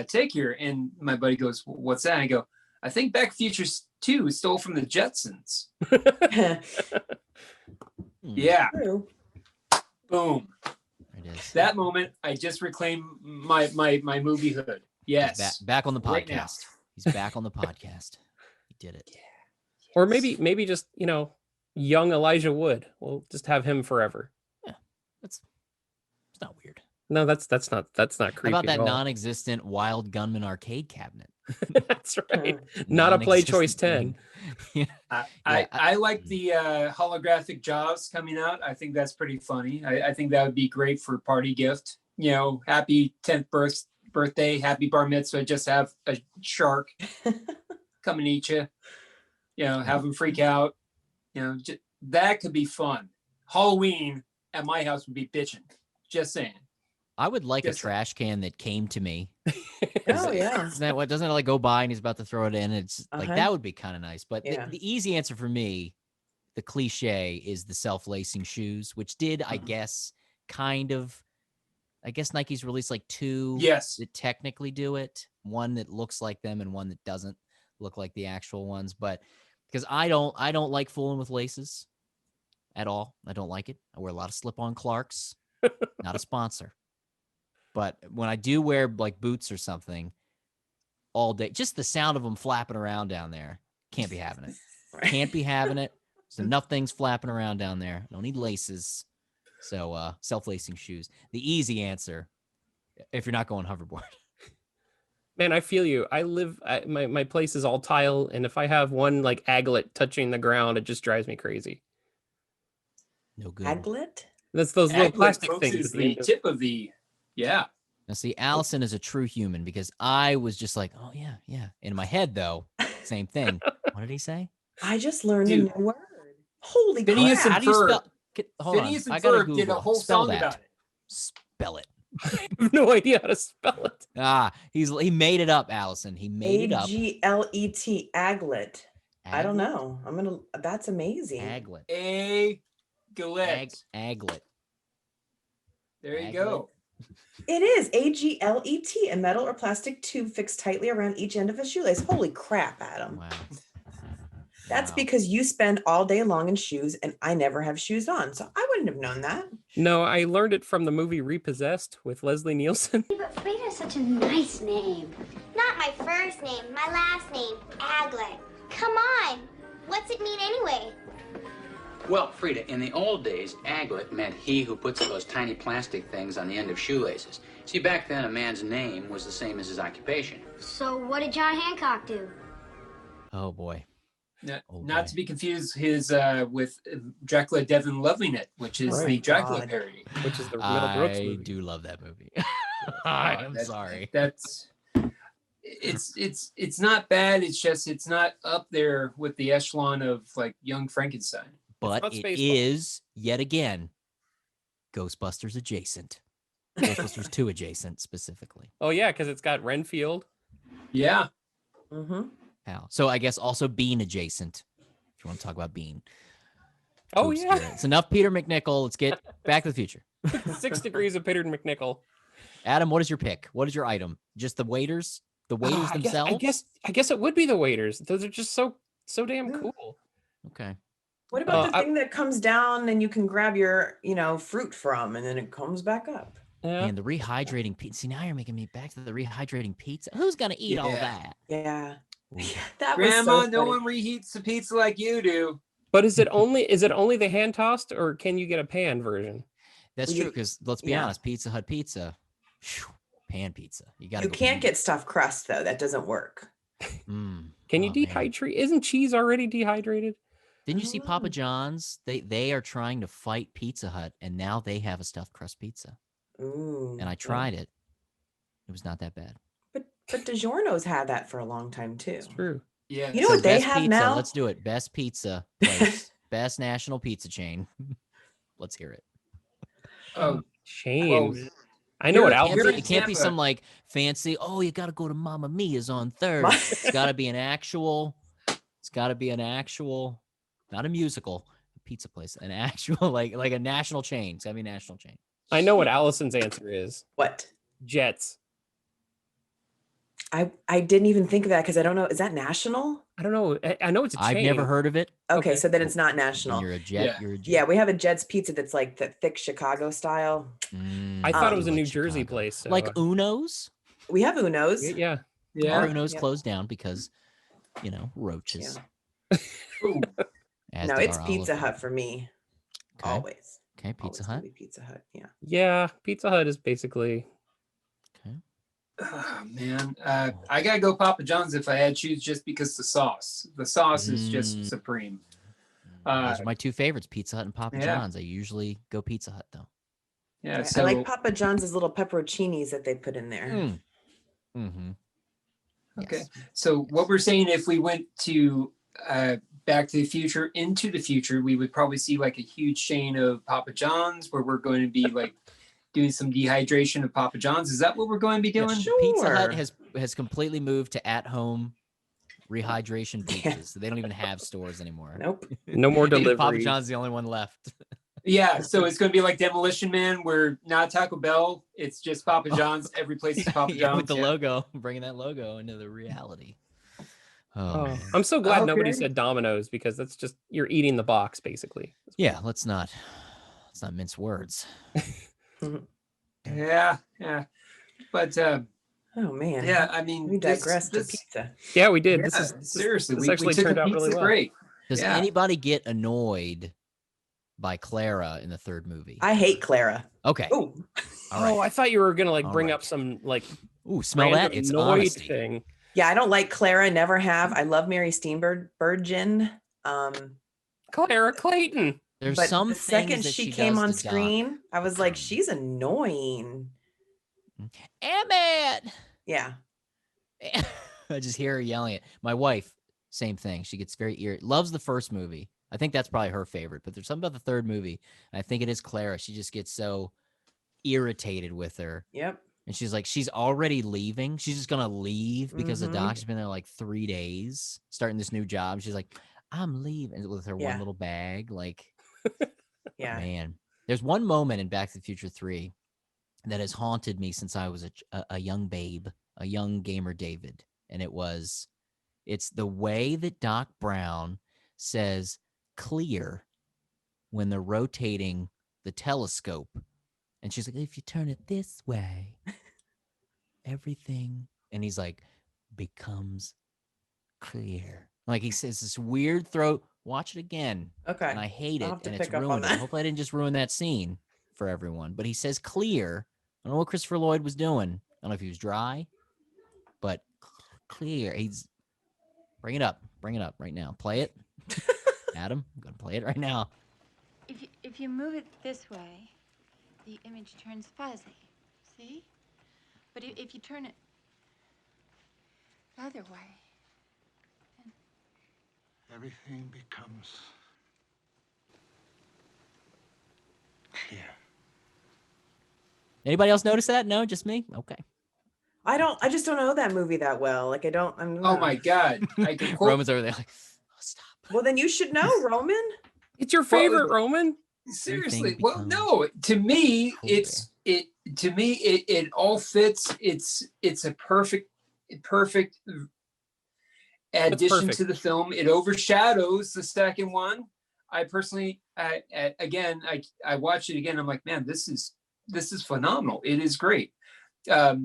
take here. And my buddy goes, what's that? And I go, I think Back to the Future 2 stole from the Jetsons. Yeah, True. boom. It is. That moment, I just reclaimed my moviehood. Yes. Back on the Right now. podcast. He's back on the podcast. He did it. Or maybe just, you know, young Elijah Wood. We'll just have him forever. It's not weird. No, that's not How creepy about that at all. non-existent Wild Gunman arcade cabinet? That's right. Not a Play Choice 10. Yeah. I like the holographic Jaws coming out. I think that's pretty funny. I think that would be great for party gift. You know, happy 10th birthday, happy bar mitzvah. Just have a shark come and eat you. You know, have them freak out. You know, that could be fun. Halloween at my house would be bitching. Just saying. I would like a Yes. trash can that came to me. Oh yeah. Isn't that what? Doesn't it like go by and he's about to throw it in? It's like Uh-huh. that would be kind of nice. But Yeah. the easy answer for me, the cliche, is the self-lacing shoes, which did, I guess, kind of. I guess Nike's released like two Yes. that technically do it. One that looks like them and one that doesn't look like the actual ones. But because I don't like fooling with laces at all. I don't like it. I wear a lot of slip-on Clarks. Not a sponsor. But when I do wear like boots or something all day, just the sound of them flapping around down there, can't be having it. Can't be having it. There's enough things flapping around down there. Don't need laces. So self-lacing shoes. The easy answer, if you're not going hoverboard. Man, I feel you. My place is all tile, and if I have one like aglet touching the ground, it just drives me crazy. No good. Aglet? That's those little Aglet, plastic folks, things. is at the the end of- tip of the. Yeah. Now see, Allison is a true human because I was just like, oh yeah, yeah. In my head though, same thing. What did he say? I just learned Dude. a new word. Holy Phineas crap. and How do you Ferb. spell? Hold Phineas on. I and gotta Ferb Google. did a whole Spell song that. about it. Spell it. I have no idea how to spell it. He made it up, Allison. He made it up. Aglet. Aglet. I don't Aglet? know. That's amazing. Aglet. Aglet. Aglet. There you Aglet. go. It is Aglet, a metal or plastic tube fixed tightly around each end of a shoelace. Holy crap, Adam. Wow. That's Wow. because you spend all day long in shoes and I never have shoes on. So I wouldn't have known that. No, I learned it from the movie Repossessed with Leslie Nielsen. But Frida's such a nice name. Not my first name, my last name, Aglet. Come on. What's it mean anyway? Well, Frida, in the old days, aglet meant he who puts those tiny plastic things on the end of shoelaces. See, back then, a man's name was the same as his occupation. So what did John Hancock do? Oh boy. Not to be confused with Dracula Devon Loving It, which is Right. the Dracula God. parody. Which is the Mel Brooks I movie. do love that movie. I'm That's- sorry. It's not bad. It's just it's not up there with the echelon of like Young Frankenstein. But not it Spaceballs. is yet again Ghostbusters adjacent. Ghostbusters 2 adjacent specifically. Oh yeah, because it's got Renfield. Yeah. Mm-hmm. How? So I guess also Bean adjacent. If you want to talk about Bean. Oh to yeah, obscure it. It's enough Peter McNichol. Let's get Back to the Future. 6 degrees of Peter McNichol. Adam, what is your pick? What is your item? Just the waiters? The waiters I themselves? guess it would be the waiters. Those are just so damn Yeah. cool. Okay. What about the I- thing that comes down and you can grab your, fruit from, and then it comes back up? Yeah. And the rehydrating pizza. See, now you're making me back to the rehydrating pizza. Who's gonna eat all Yeah. that? Yeah. Ooh. That was Grandma, so no funny. one reheats the pizza like you do. But is it only the hand tossed, or can you get a pan version? That's Well, true, you- because let's be yeah. honest, Pizza Hut pizza, phew, pan pizza. You gotta You go can't pan get stuffed crust though. That doesn't work. Mm. Can you Oh, man. dehydrate? Isn't cheese already dehydrated? Didn't you see Papa Oh. John's? They are trying to fight Pizza Hut, and now they have a stuffed crust pizza. Ooh. And I tried it. It was not that bad. But DiGiorno's had that for a long time too. It's true. Yeah. You know what they best have pizza, now? Let's do it. Best pizza place. Best national pizza chain. Let's hear it. Oh, Shame. I know what you're- Alfred. you're in It can't be Tampa. some like fancy, oh, you got to go to Mamma Mia's on third. It's got to be an actual, not a musical, a pizza place, an actual, like a national chain. It's got to be a national chain. I know what Allison's answer is. What? Jets. I didn't even think of that because I don't know. Is that national? I don't know. I know it's a chain. I've never heard of it. Okay, Okay. so then it's not When national. you're a jet, Yeah. you're a jet. Yeah, we have a Jed's pizza that's like the thick Chicago style. I thought it was a like New Jersey Chicago. place. So, Like Uno's. We have Uno's. yeah. yeah. Our Uno's Yep. closed down because, roaches. Ooh. As No, did it's our Pizza olive Hut for me. Okay. Always. Okay, Pizza Always gonna Hut. be Pizza Hut. Yeah. Yeah. Pizza Hut is basically. Okay. Oh, man. I gotta go Papa John's if I had to choose, just because the sauce. The sauce is just Mm. supreme. Those are my two favorites, Pizza Hut and Papa yeah. John's. I usually go Pizza Hut though. Yeah. I So like Papa John's little pepperoncinis that they put in there. Mm-hmm. okay. So what we're saying, if we went to Back to the Future, Into the Future, we would probably see like a huge chain of Papa John's where we're going to be like doing some dehydration of Papa John's. Is that what we're going to be doing? Sure. Pizza Hut has completely moved to at-home rehydration Yeah. pizzas. So they don't even have stores anymore. Nope. No more I think Papa delivery. John's the only one left. Yeah. So it's going to be like Demolition Man, where not Taco Bell, it's just Papa John's. Every place is Papa Yeah, John's. with the logo, bringing that logo into the reality. Oh, man. I'm so glad nobody Okay. said Domino's, because that's just, you're eating the box basically. Yeah, let's not mince words. Yeah. Yeah. But Oh man. yeah, I mean, We digressed to this- pizza. Yeah, we did. yeah, This is seriously, this we actually took turned a out really pizza well. break. Does Yeah. anybody get annoyed by Clara in the third movie? I hate Clara. Okay. Oh, All right. Oh, I thought you were gonna like All bring right. up some like Ooh, smell that? random It's annoyed honesty. thing. yeah. I don't like Clara. Never have. I love Mary Steenburgen. Clara Clayton. There's But some the second things that she came does on to Doc. screen, I was like, she's annoying. Emmett. Yeah. I just hear her yelling it. My wife, same thing. She gets very irritated. Loves the first movie. I think that's probably her favorite. But there's something about the third movie. And I think it is Clara. She just gets so irritated with her. Yep. And she's like, she's already leaving. She's just gonna leave because Mhm. the doc's been there like 3 days, starting this new job. She's like, I'm leaving with her Yeah. one little bag. Like, Yeah. man, there's one moment in Back to the Future 3 that has haunted me since I was a young babe, a young gamer David. And it's the way that Doc Brown says clear when they're rotating the telescope. And she's like, if you turn it this way, everything. And he's like, becomes clear. Like he says this weird throat. Watch it again. Okay. And I hate I'll it. have to And it's pick up on ruined it. that. Hopefully I didn't just ruin that scene for everyone. But he says clear. I don't know what Christopher Lloyd was doing. I don't know if he was dry, but clear. He's bring it up right now. Play it. Adam, I'm gonna play it right now. If you move it this way, the image turns fuzzy. See? But if you turn it the other way, Everything becomes clear. Anybody else notice that? No, just me? Okay. I just don't know that movie that well. Like I'm Oh my God. I can quote. Roman's over there like, oh, stop. Well, then you should know, Roman. It's your favorite, Roman. Seriously. Everything Well, no, to me, Colder. it all fits. It's a perfect addition perfect? to the film. It overshadows the second one. I personally, again, I watched it again. I'm like, man, this is phenomenal. It is great,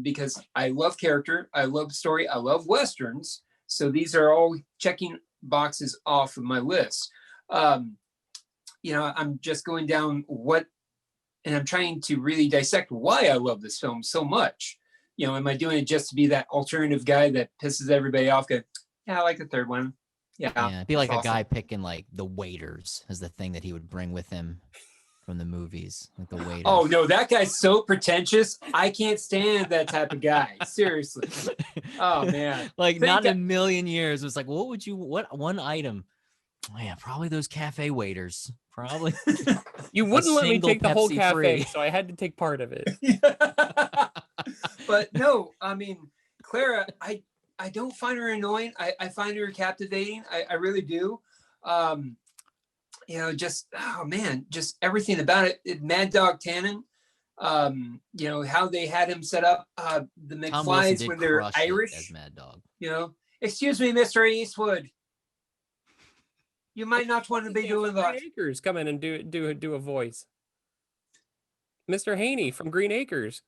because I love character, I love story, I love westerns. So these are all checking boxes off of my list. I'm just going down and I'm trying to really dissect why I love this film so much. Am I doing it just to be that alternative guy that pisses everybody off? Go, yeah, I like the third one. Yeah, it'd be like awesome. a guy picking like the waiters as the thing that he would bring with him from the movies, like the waiters. Oh no, that guy's so pretentious. I can't stand that type of guy. Seriously. Oh man. Like not in a million years. It was like, what one item? Oh, yeah, probably those cafe waiters. Probably. You wouldn't let me take the whole Pepsi cafe, free. so I had to take part of it. But no, I mean, Clara, I don't find her annoying. I find her captivating. I really do. Just, oh man, just everything about it. Mad Dog Tannen, how they had him set up, the McFlys when they're Irish. As Mad Dog. Excuse me, Mr. Eastwood. You might not want to be doing that. Green Acres, come in and do a voice. Mr. Haney from Green Acres.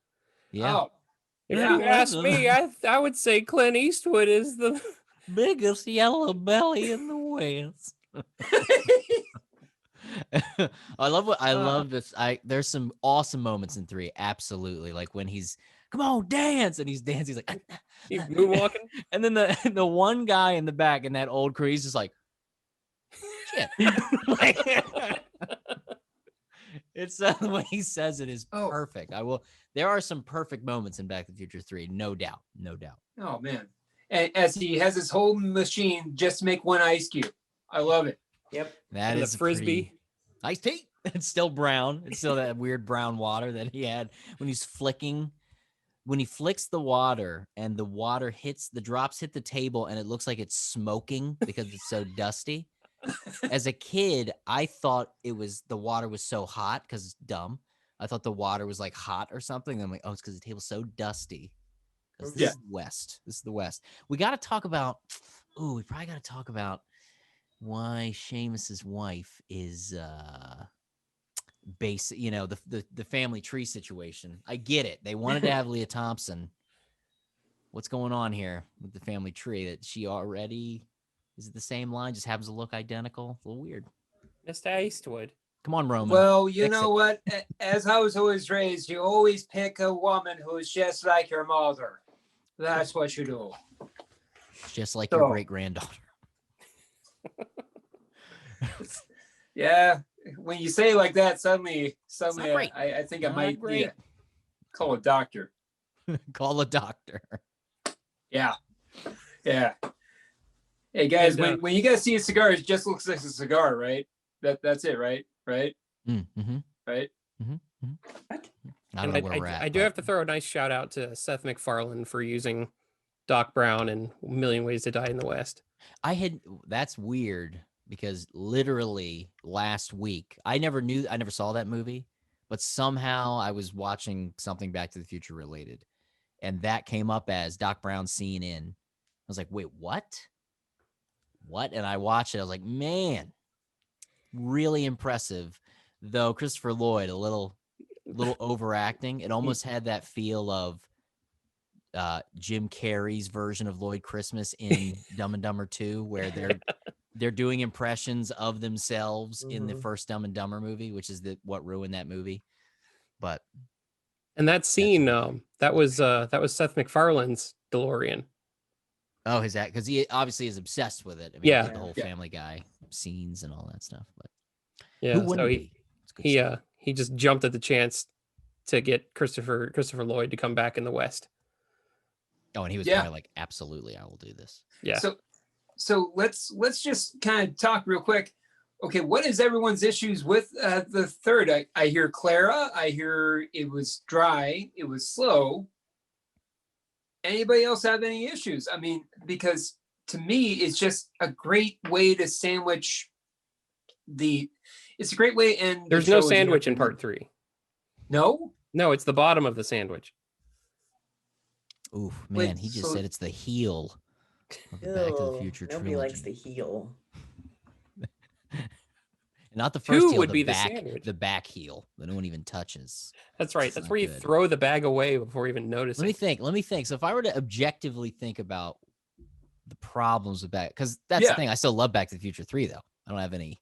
Yeah. Oh, if you ask me, I would say Clint Eastwood is the biggest yellow belly in the West. I love this. There's some awesome moments in 3. Absolutely. Like when he's, come on, dance. And he's dancing. He's like, he's moonwalking. And then the one guy in the back in that old crew, he's just like, shit. It's the way he says it is perfect. There are some perfect moments in Back to the Future 3. No doubt. Oh man. And as he has his whole machine just to make one ice cube. I love it. Yep. That is the frisbee. Iced tea. It's still brown. It's still that weird brown water that he had when he's flicking. When he flicks the water and the water the drops hit the table and it looks like it's smoking because it's so dusty. As a kid, I thought the water was so hot because it's dumb. I thought the water was like hot or something. And I'm like, oh, it's because the table's so dusty. Because this is the West. This is the West. We probably got to talk about why Seamus's wife is the family tree situation. I get it. They wanted to have Leah Thompson. What's going on here with the family tree? That she already is it the same line? Just happens to look identical. A little weird. Mr. Eastwood. Come on, Roman. Well, you know what? As I was always raised, you always pick a woman who's just like your mother. That's what you do. Just like your great granddaughter. Yeah. When you say it like that, suddenly I think I might call a doctor. Call a doctor. Yeah. Hey guys, when you guys see a cigar, it just looks like a cigar, right? That's it, right? Right? Mm-hmm. Right? Mm-hmm. What? I don't know where we're at. I do have to throw a nice shout out to Seth MacFarlane for using Doc Brown in A Million Ways to Die in the West. That's weird because literally last week, I never saw that movie, but somehow I was watching something Back to the Future related, and that came up as Doc Brown's scene in. I was like, wait, what? And I watched it. I was like, man, really impressive. Though Christopher Lloyd, a little overacting. It almost had that feel of Jim Carrey's version of Lloyd Christmas in Dumb and Dumber 2, where they're doing impressions of themselves in the first Dumb and Dumber movie, which is what ruined that movie. And that scene, that was Seth MacFarlane's DeLorean. Oh, is that because he obviously is obsessed with it? I mean, yeah, he did the whole Family Guy scenes and all that stuff. But yeah, who wouldn't be? He just jumped at the chance to get Christopher Lloyd to come back in the West. Oh, and he was probably like, absolutely, I will do this. Yeah. So let's just kind of talk real quick. Okay, what is everyone's issues with the third? I hear Clara. I hear it was dry. It was slow. Anybody else have any issues? I mean, because to me, it's just a great way to sandwich It's a great way to end. There's no sandwich in part 3. No? No, it's the bottom of the sandwich. Oof, Wait, man, he just so- said it's the heel of the Back to the Ew, Future nobody trilogy. likes the heel. Not the first 2 heel, would the be back, the sandwich. the back heel that no one even touches. That's right. It's That's not where you good. throw the bag away before even noticing. Let me think. So if I were to objectively think about the problems with Back, because that's the Yeah. thing. I still love Back to the Future 3, though. I don't have any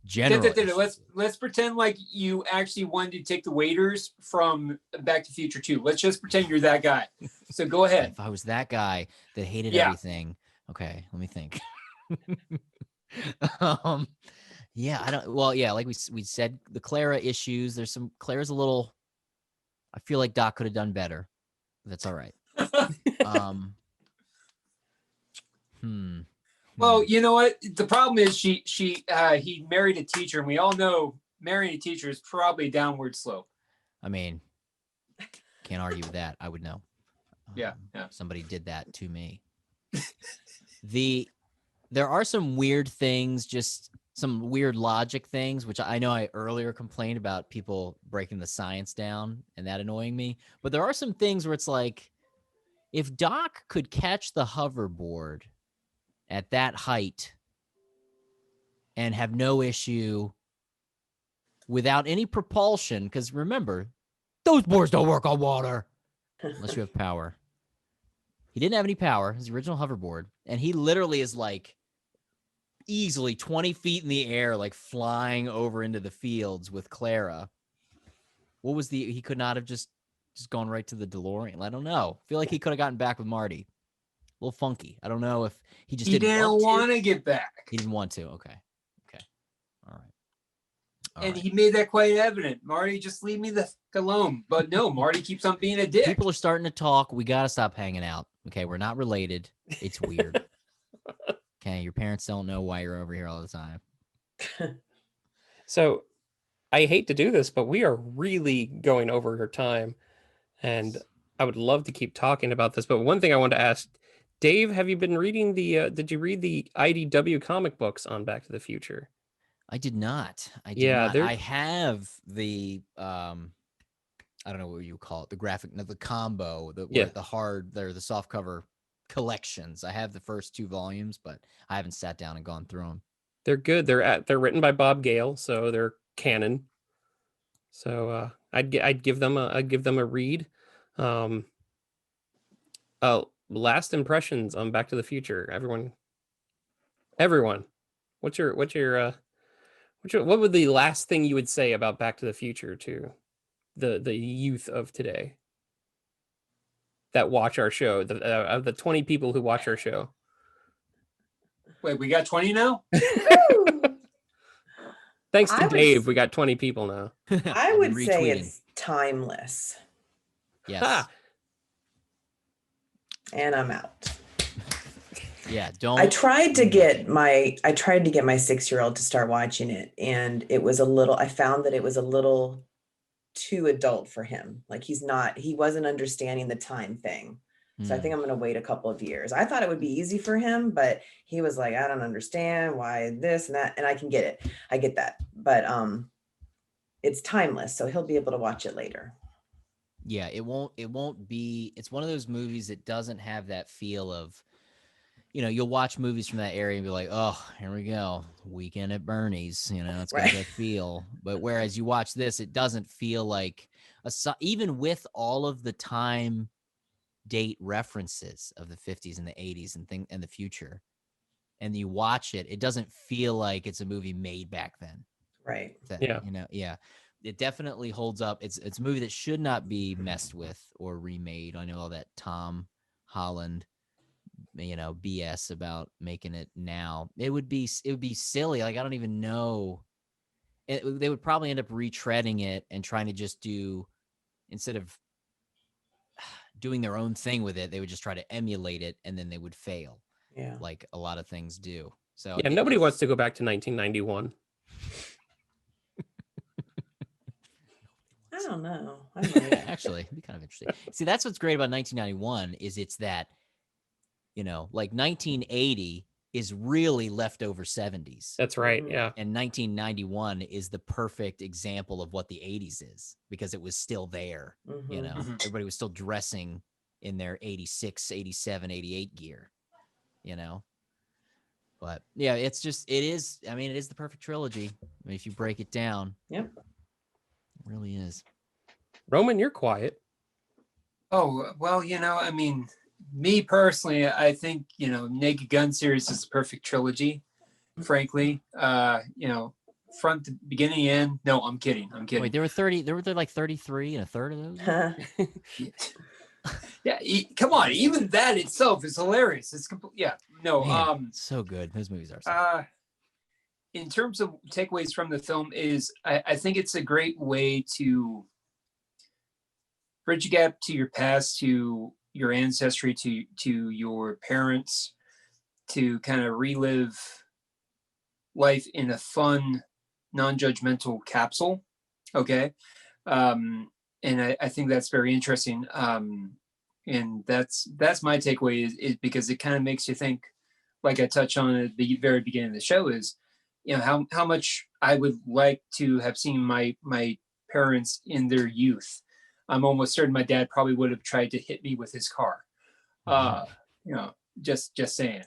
general issues. Let's pretend like you actually wanted to take the waiters from Back to the Future 2. Let's just pretend you're that guy. So go ahead. If I was that guy that hated Yeah. everything, okay, let me think. Yeah, I don't. Well, yeah, like we said, the Clara issues. There's some Clara's a little. I feel like Doc could have done better. That's all right. Well, you know what? The problem is he married a teacher, and we all know marrying a teacher is probably a downward slope. I mean, can't argue with that. I would know. Yeah. Somebody did that to me. There are some weird things, just some weird logic things, which I know I earlier complained about people breaking the science down and that annoying me. But there are some things where it's like, if Doc could catch the hoverboard at that height and have no issue without any propulsion, because remember, those boards don't work on water unless you have power. He didn't have any power, his original hoverboard, and he literally is like easily 20 feet in the air, like flying over into the fields with Clara. He could not have just gone right to the DeLorean. I don't know. I feel like he could have gotten back with Marty. A little funky. I don't know if he just didn't want to get back. He didn't want to. Okay. All right. And he made that quite evident. Marty, just leave me the fuck alone. But no, Marty keeps on being a dick. People are starting to talk. We got to stop hanging out. Okay. We're not related. It's weird. Okay. Your parents don't know why you're over here all the time. So I hate to do this, but we are really going over our time. And I would love to keep talking about this. But one thing I wanted to ask, Dave, have you been reading did you read the IDW comic books on Back to the Future? I did not. Yeah, I have the I don't know what you call it, the combo, the soft cover collections. I have the first 2 volumes, but I haven't sat down and gone through them. They're good. They're written by Bob Gale, so they're canon. So I'd give them a read. Last impressions on Back to the Future. Everyone. What would the last thing you would say about Back to the Future to the youth of today that watch our show, of the 20 people who watch our show? Wait, we got 20 now? Thanks to Dave, we got 20 people now. I would say it's timeless. Yes. Ha! And I'm out. Yeah, don't. I tried to get my 6-year-old to start watching it, and I found that it was a little too adult for him. Like he wasn't understanding the time thing. So I think I'm going to wait a couple of years. I thought it would be easy for him, but he was like, I don't understand why this and that. And I can get it. I get that. But it's timeless. So he'll be able to watch it later. Yeah, it won't be, it's one of those movies that doesn't have that feel of, you'll watch movies from that area and be like, oh, here we go. Weekend at Bernie's, it's got that feel. But whereas you watch this, it doesn't feel like, even with all of the time date references of the 50s and the 80s and the future, and you watch it, it doesn't feel like it's a movie made back then. Right. Yeah. It definitely holds up. It's a movie that should not be messed with or remade. I know all that Tom Holland, BS about making it now. It would be silly. Like, I don't even know. They would probably end up retreading it and trying to just instead of doing their own thing with it, they would just try to emulate it, and then they would fail. Yeah. Like a lot of things do. So yeah, nobody wants to go back to 1991. I don't know. Actually, it'd be kind of interesting. See, that's what's great about 1991 is it's that, like 1980 is really leftover 70s. That's right. Yeah. And 1991 is the perfect example of what the 80s is, because it was still there. You know, everybody was still dressing in their 86, 87, 88 gear, you know. But yeah, it is the perfect trilogy. I mean, if you break it down. Yep. It really is. Roman, you're quiet. Oh, well, I mean, me personally, I think, Naked Gun series is the perfect trilogy, frankly. Front to beginning end. No, I'm kidding. Wait, there were like 33 and a third of those? Yeah, come on. Even that itself is hilarious. It's complete. Yeah, no. Man, so good. Those movies are. So in terms of takeaways from the film, I think it's a great way to bridge a gap to your past, to your ancestry, to your parents, to kind of relive life in a fun, non-judgmental capsule. Okay. And I think that's very interesting. And that's my takeaway is because it kind of makes you think, like I touched on at the very beginning of the show, is, how much I would like to have seen my parents in their youth. I'm almost certain my dad probably would have tried to hit me with his car. Just saying.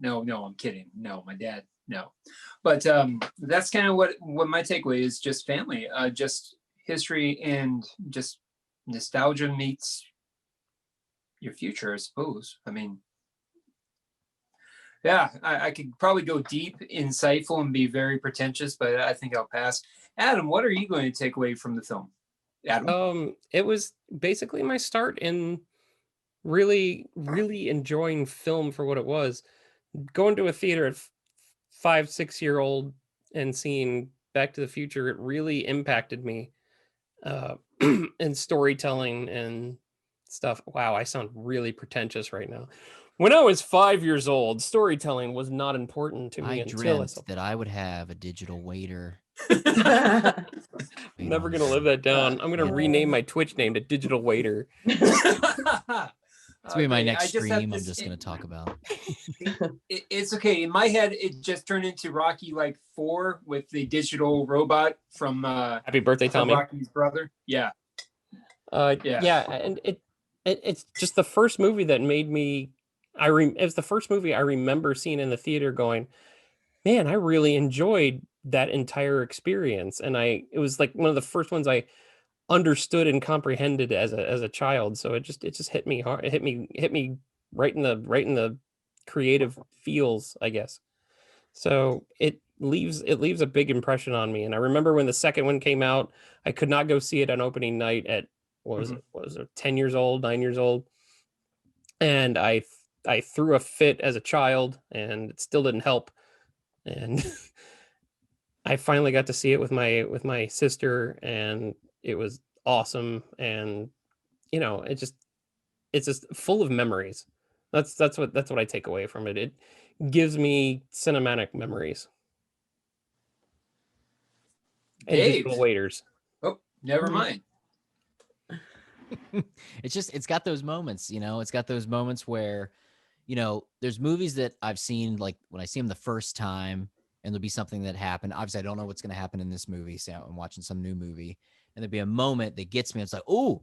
No, I'm kidding. No, my dad, no. But that's kind of what my takeaway is, just family, just history, and just nostalgia meets your future, I suppose. I mean, yeah, I could probably go deep, insightful, and be very pretentious, but I think I'll pass. Adam, what are you going to take away from the film? Adam? It was basically my start in really, really enjoying film for what it was. Going to a theater at 5-6-year-old and seeing Back to the Future, it really impacted me. And storytelling and stuff. Wow, I sound really pretentious right now. When I was 5 years old, storytelling was not important to me until dreamt that I would have a digital waiter. Never gonna live that down. I'm gonna rename my Twitch name to Digital Waiter. It's gonna be my next stream. I'm just gonna talk about. It's okay. In my head, it just turned into Rocky like 4 with the digital robot from Happy Birthday, Tommy. Rocky's brother. Yeah. Yeah, and it's just the first movie that made me. It was the first movie I remember seeing in the theater, going, man, I really enjoyed that entire experience, and it was like one of the first ones I understood and comprehended as a child. So it just hit me hard. It hit me right in the creative feels, I guess. So it leaves a big impression on me. And I remember when the second one came out, I could not go see it on opening night at what was it 10 years old, 9 years old, and I threw a fit as a child, and it still didn't help. And I finally got to see it with my sister, and it was awesome. And it's just full of memories. That's what I take away from it. It gives me cinematic memories. And digital waiters. Oh, never mind. It's got those moments, it's got those moments where, there's movies that I've seen, like when I see them the first time, and there'll be something that happened. Obviously, I don't know what's going to happen in this movie. So I'm watching some new movie, and there'll be a moment that gets me. It's like, oh,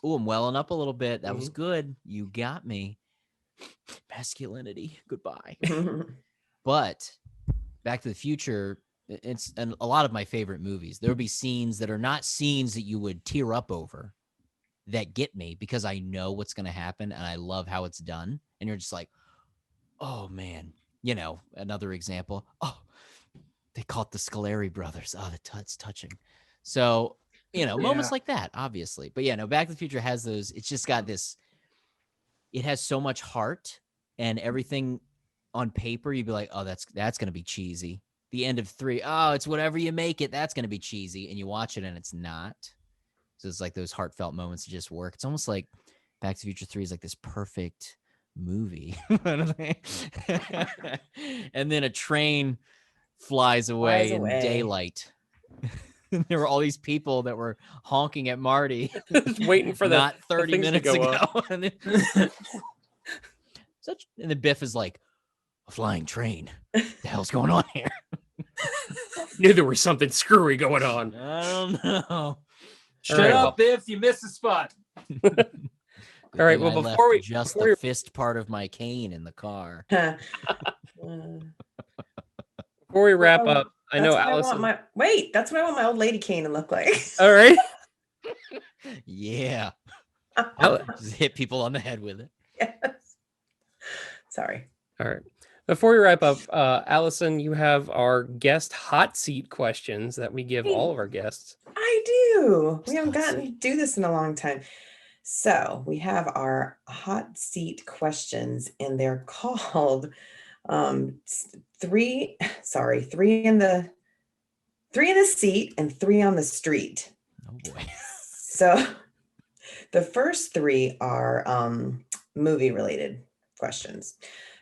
I'm welling up a little bit. That was good. You got me. Masculinity. Goodbye. But Back to the Future, and a lot of my favorite movies, there'll be scenes that are not scenes that you would tear up over, that get me because I know what's going to happen and I love how it's done. And you're just like, oh man, another example. Oh, they caught the Scoleri brothers. Oh, it's touching. So, moments like that, obviously. But yeah, no, Back to the Future has those. It's just got this. It has so much heart, and everything on paper, you'd be like, oh, that's going to be cheesy. The end of 3, oh, it's whatever you make it. That's going to be cheesy. And you watch it and it's not. So it's like those heartfelt moments that just work. It's almost like Back to the Future 3 is like this perfect movie. And then a train flies away in daylight. There were all these people that were honking at Marty, just waiting for not 30 minutes ago. And then Biff is like, a flying train. What the hell's going on here? Knew there was something screwy going on. I don't know. Shut right, up, Biff. You missed the spot. Good All right, thing well, I before left just before the fist part of my cane in the car. we wrap up, I know That's what Allison. That's what I want my old lady cane to look like. All right. Yeah. Al- Just hit people on the head with it. Yes. Sorry. All right. Before we wrap up, Allison, you have our guest hot seat questions that we give all of our guests. I do. We haven't Hot gotten seat. to do this in a long time. So we have our hot seat questions, and they're called three in the seat and 3 on the street. Oh boy. So the first 3 are movie related questions.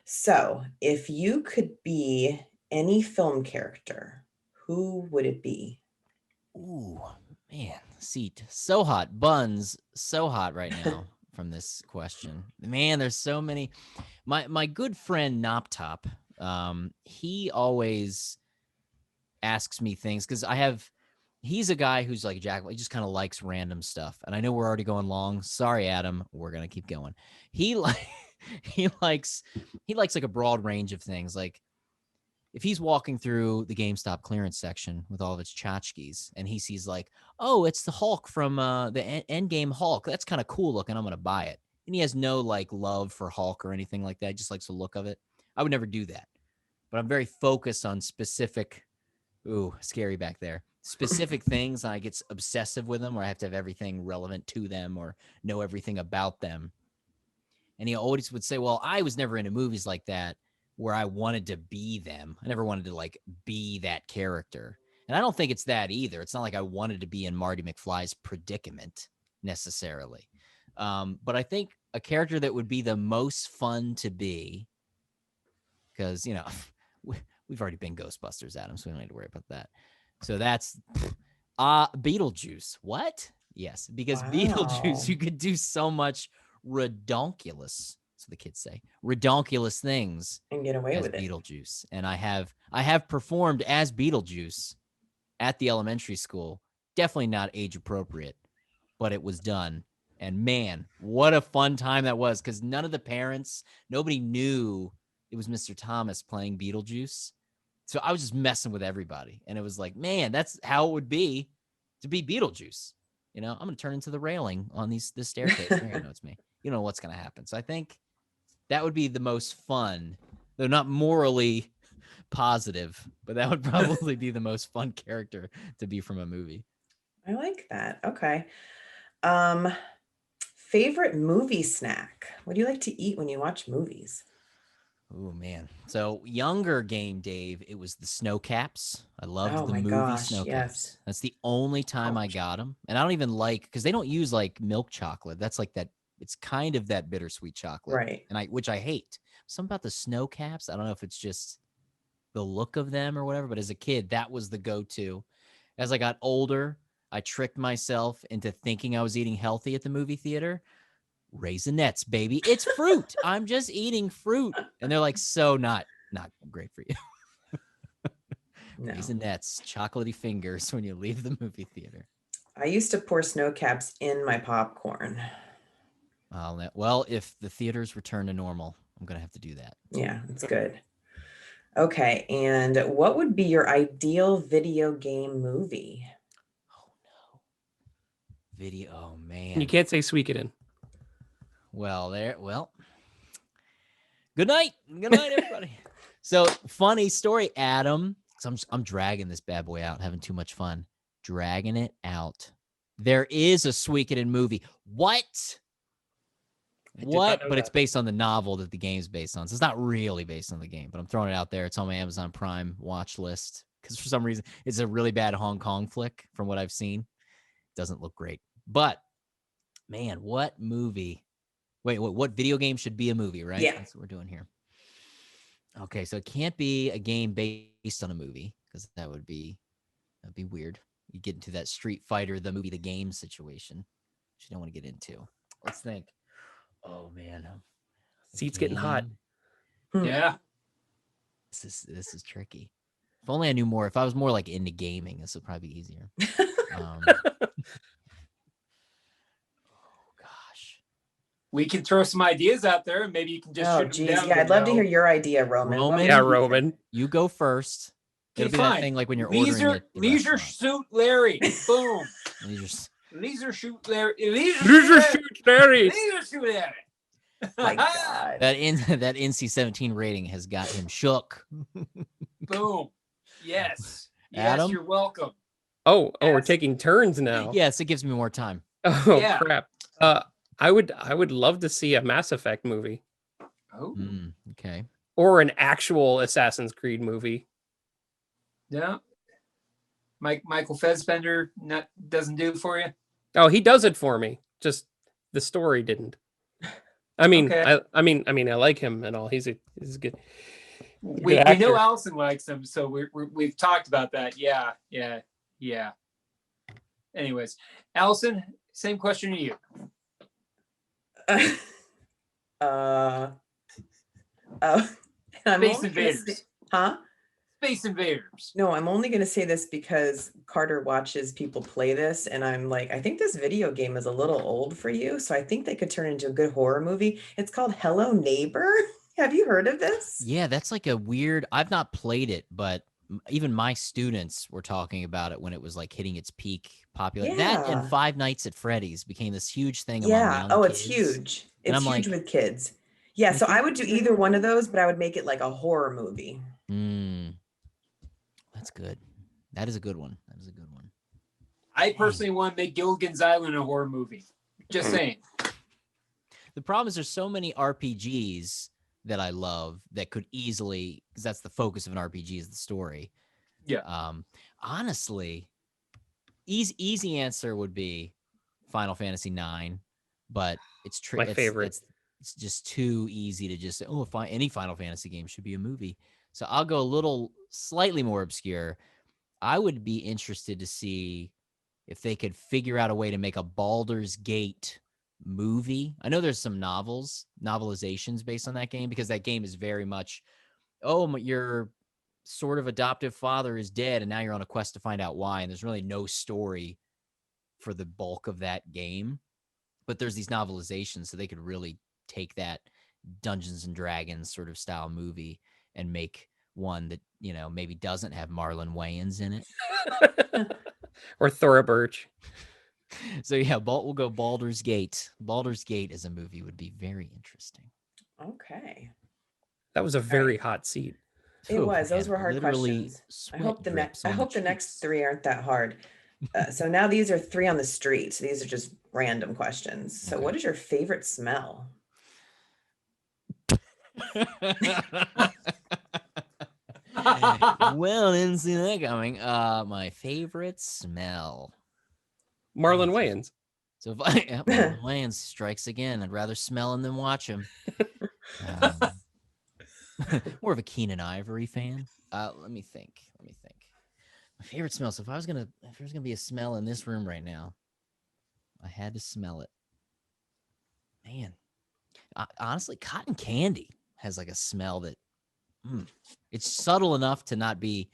So if you could be any film character, who would it be? Ooh, man, seat so hot, buns so hot right now from this question. Man, there's so many. My good friend Noptop, he always asks me things because he's a guy who's like Jack. He just kind of likes random stuff, and I know we're already going long. Sorry, Adam, we're gonna keep going. He likes like a broad range of things, like. If he's walking through the GameStop clearance section with all of its tchotchkes and he sees like, oh, it's the Hulk from the Endgame Hulk. That's kind of cool looking. I'm going to buy it. And he has no like love for Hulk or anything like that. He just likes the look of it. I would never do that. But I'm very focused on specific, scary back there, specific things. And I get obsessive with them, or I have to have everything relevant to them or know everything about them. And he always would say, well, I was never into movies like that, where I wanted to be them. I never wanted to like be that character. And I don't think it's that either. It's not like I wanted to be in Marty McFly's predicament necessarily. But I think a character that would be the most fun to be, because, you know, we've already been Ghostbusters, Adam, so we don't need to worry about that. So that's Beetlejuice. What? Yes, because Beetlejuice, you could do so much redonkulous. So the kids say redonkulous things And get away with it. Beetlejuice. And I have performed as Beetlejuice at the elementary school. Definitely not age appropriate, but it was done. And man, what a fun time that was, because none of the parents, nobody knew it was Mr. Thomas playing Beetlejuice. So I was just messing with everybody. And it was like, man, that's how it would be to be Beetlejuice. You know, I'm going to turn into the railing on this staircase. There you know it's me. You know what's going to happen. So I think that would be the most fun, though not morally positive, but that would probably be the most fun character to be from a movie. I like that. Okay. Favorite movie snack? What do you like to eat when you watch movies? Oh man. So younger game, Dave, it was the snow caps. I loved Oh the my movie gosh, snow yes. caps. That's the only time I got them. And I don't even like, because they don't use like milk chocolate. That's like that. It's kind of that bittersweet chocolate. Right. And which I hate. Something about the snow caps. I don't know if it's just the look of them or whatever, but as a kid, that was the go-to. As I got older, I tricked myself into thinking I was eating healthy at the movie theater. Raisinets, baby. It's fruit. I'm just eating fruit. And they're like, so not great for you. No. Raisinets, chocolatey fingers when you leave the movie theater. I used to pour snow caps in my popcorn. Well, if the theaters return to normal, I'm going to have to do that. Yeah, it's good. Okay. And what would be your ideal video game movie? Oh, no. Video. Oh, man. You can't say Suikoden. Well, good night. Good night, everybody. So funny story, Adam. So I'm dragging this bad boy out, having too much fun. Dragging it out. There is a Suikoden movie. What? But it's based on the novel that the game's based on. So it's not really based on the game, but I'm throwing it out there. It's on my Amazon Prime watch list because for some reason it's a really bad Hong Kong flick from what I've seen. It doesn't look great. But man, what movie? Wait, what video game should be a movie, right? Yeah. That's what we're doing here. Okay, so it can't be a game based on a movie because that'd be weird. You get into that Street Fighter, the movie, the game situation, which you don't want to get into. Let's think. Oh man, Seat's getting hot. Yeah. This is tricky. If only I knew more. If I was more like into gaming, this would probably be easier. Oh gosh. We can throw some ideas out there, and maybe you can just Oh, shoot them geez. down. Yeah, I'd love to hear your idea, Roman. What Roman? would Yeah, you think? Roman. You go first. Okay, It'll be fine. that thing like when you're ordering at the Leisure restaurant. Suit Larry. Boom. Leisure Leisure Suit Larry. Leisure Suit Larry. Leisure Suit Larry. My God. that NC-17 rating has got him shook. Boom. Yes. Adam? Yes, you're welcome. Oh, we're Yes. taking turns now. Yes, it gives me more time. Oh Yeah. crap. I would love to see a Mass Effect movie Oh. Okay. or an actual Assassin's Creed movie. Yeah. Michael Fassbender doesn't do it for you? Oh, he does it for me. Just the story didn't. I mean, Okay. I mean, I like him and all. He's good. We actor. know Allison likes him, so we've talked about that. Yeah. Anyways, Allison, same question to you. I'm Space only gonna Invaders. say- huh? Space Invaders. No, I'm only going to say this because Carter watches people play this, and I'm like, I think this video game is a little old for you, so I think they could turn into a good horror movie. It's called Hello Neighbor. Have you heard of this? Yeah, that's like a weird. I've not played it, but even my students were talking about it when it was like hitting its peak popularity. That and Yeah. Five Nights at Freddy's became this huge thing among Yeah. young Oh, it's kids. huge. And It's I'm huge like, with kids. Yeah, so I would do either one of those, but I would make it like a horror movie. That's good. That is a good one. That is a good one. I personally want to make Gilligan's Island a horror movie. Just saying. The problem is there's so many RPGs that I love that could easily, because that's the focus of an RPG is the story. Yeah. Honestly, easy answer would be Final Fantasy IX, but it's My favorite. It's just too easy to just say, oh, any Final Fantasy game should be a movie. So I'll go a little slightly more obscure. I would be interested to see if they could figure out a way to make a Baldur's Gate movie. I know there's some novelizations based on that game because that game is very much, your sort of adoptive father is dead and now you're on a quest to find out why. And there's really no story for the bulk of that game. But there's these novelizations, so they could really take that Dungeons and Dragons sort of style movie and make one that, maybe doesn't have Marlon Wayans in it. Or Thora Birch. So yeah, we'll go Baldur's Gate. Baldur's Gate as a movie would be very interesting. Okay. That was a very hot seat. It was. Those were hard literally questions. I hope the drips next. I on hope the next three aren't that hard. So now these are three on the street. So these are just random questions. So, Okay. what is your favorite smell? Well, didn't see that coming. My favorite smell. Marlon Wayans. So if Marlon Wayans strikes again, I'd rather smell him than watch him. More of a Keenan Ivory fan. Let me think. My favorite smell. So if there's gonna be a smell in this room right now, I had to smell it. Man, honestly, cotton candy has like a smell that it's subtle enough to not be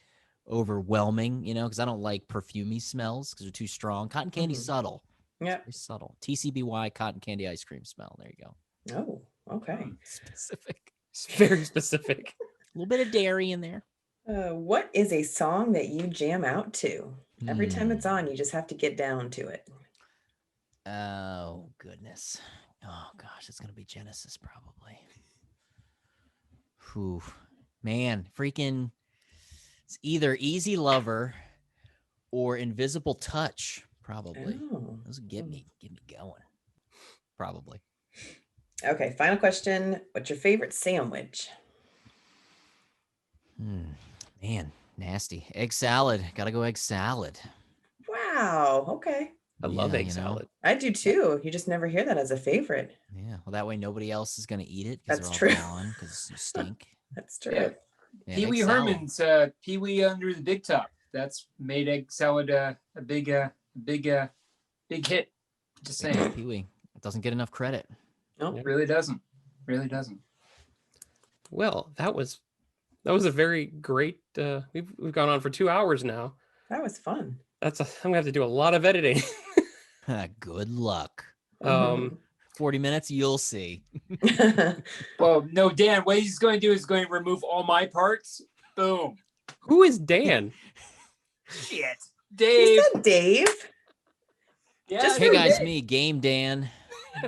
overwhelming, because I don't like perfumey smells because they're too strong. Cotton candy's subtle. Yeah. Very subtle. TCBY cotton candy ice cream smell. There you go. Oh, okay. Specific. It's very specific. A little bit of dairy in there. What is a song that you jam out to? Every time it's on, you just have to get down to it. Oh, goodness. Oh, gosh. It's going to be Genesis, probably. Whew. Man, freaking. It's either Easy Lover or Invisible Touch, probably. Oh. Those would get me going. Probably. Okay, final question. What's your favorite sandwich? Man, nasty. Egg salad. Gotta go egg salad. Wow. Okay. I love egg you know. salad. I do too. You just never hear that as a favorite. Yeah. Well, that way nobody else is gonna eat it. That's they're all true. gone because you stink. That's true. Yeah. Yeah, Pee egg Wee salad. Herman's Pee Wee Under the Big Top. That's made egg salad a big hit. Just saying. Pee-wee. It doesn't get enough credit. Nope. Really doesn't. Really doesn't. Well, that was That was a very great. We've gone on for 2 hours now. That was fun. I'm gonna have to do a lot of editing. Good luck. 40 minutes, you'll see. Well, no, Dan, what he's going to do is going to remove all my parts. Boom. Who is Dan? Shit. He Dave. said Dave. Yeah, Just Hey guys, Dave. me, Game Dan.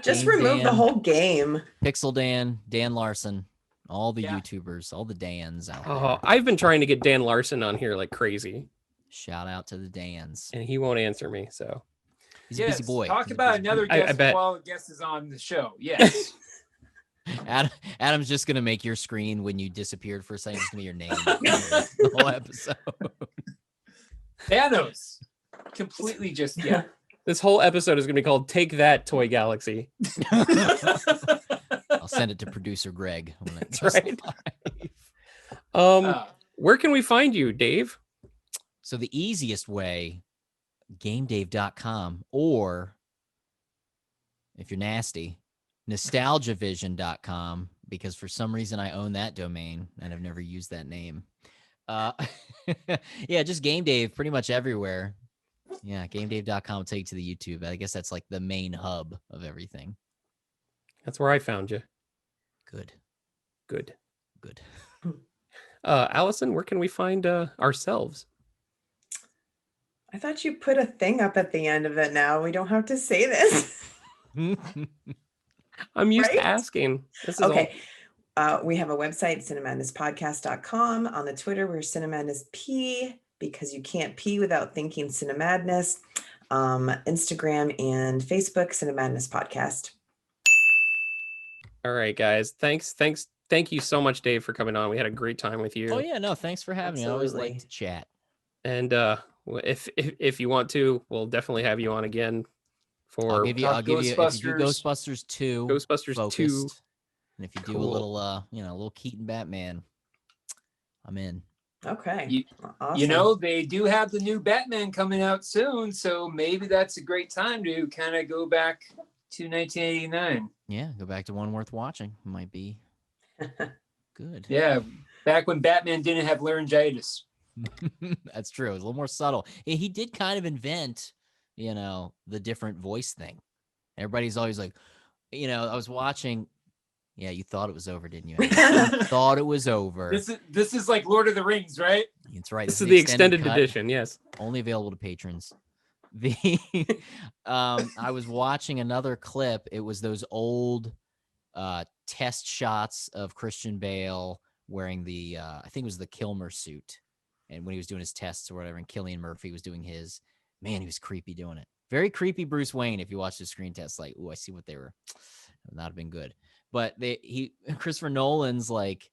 Just Game remove the Dan, whole game. Pixel Dan, Dan Larson, all the Yeah. YouTubers, all the Dans out there. Oh, I've been trying to get Dan Larson on here like crazy, Shout out to the Dans. and he won't answer me. So He's a busy boy. Talk He's a about busy another boy. I guest bet. while a guest is on the show. Yes. Adam's just gonna make your screen when you disappeared for a second. It's gonna be your name the whole episode. Thanos. Completely just, yeah. this whole episode is gonna be called "Take That, Toy Galaxy." I'll send it to producer Greg. When it That's goes right. live. Where can we find you, Dave? So the easiest way, gamedave.com, or if you're nasty, nostalgiavision.com, because for some reason I own that domain and I've never used that name. Yeah, just Game Dave pretty much everywhere. Yeah, gamedave.com will take you to the YouTube. I guess that's like the main hub of everything. That's where I found you. Good. Good. Good. Allison, where can we find ourselves? I thought you put a thing up at the end of it now. We don't have to say this. I'm used to Right? asking. This is Okay. We have a website, cinemadnesspodcast.com. On the Twitter, we're cinemadnessp, because you can't pee without thinking Cinemadness. Instagram and Facebook, Cinemadness Podcast. all right, guys. Thank you so much, Dave, for coming on. We had a great time with you. Oh yeah, no, thanks for having me. I always like Absolutely. to chat. And if you want to, we'll definitely have you on again for I'll give you if you do Ghostbusters. Ghostbusters 2, Ghostbusters 2. focused, and if you do a Cool. little a little Keaton Batman, I'm in. Okay. You- Awesome. You know, they do have the new Batman coming out soon, so maybe that's a great time to kind of go back to 1989. Yeah, go back to one worth watching. Might be good. Yeah, back when Batman didn't have laryngitis. That's true. It was a little more subtle. He did kind of invent, the different voice thing. Everybody's always like, I was watching. Yeah, you thought it was over, didn't you? Thought it was over. This is like Lord of the Rings, right? That's right. This is the extended cut, edition. Yes. only available to patrons. I was watching another clip. It was those old test shots of Christian Bale wearing the I think it was the Kilmer suit, and when he was doing his tests or whatever, and Cillian Murphy was doing his. Man, he was creepy doing it. Very creepy Bruce Wayne. If you watch the screen test, like, I see what they were. Not have been good. But Christopher Nolan's like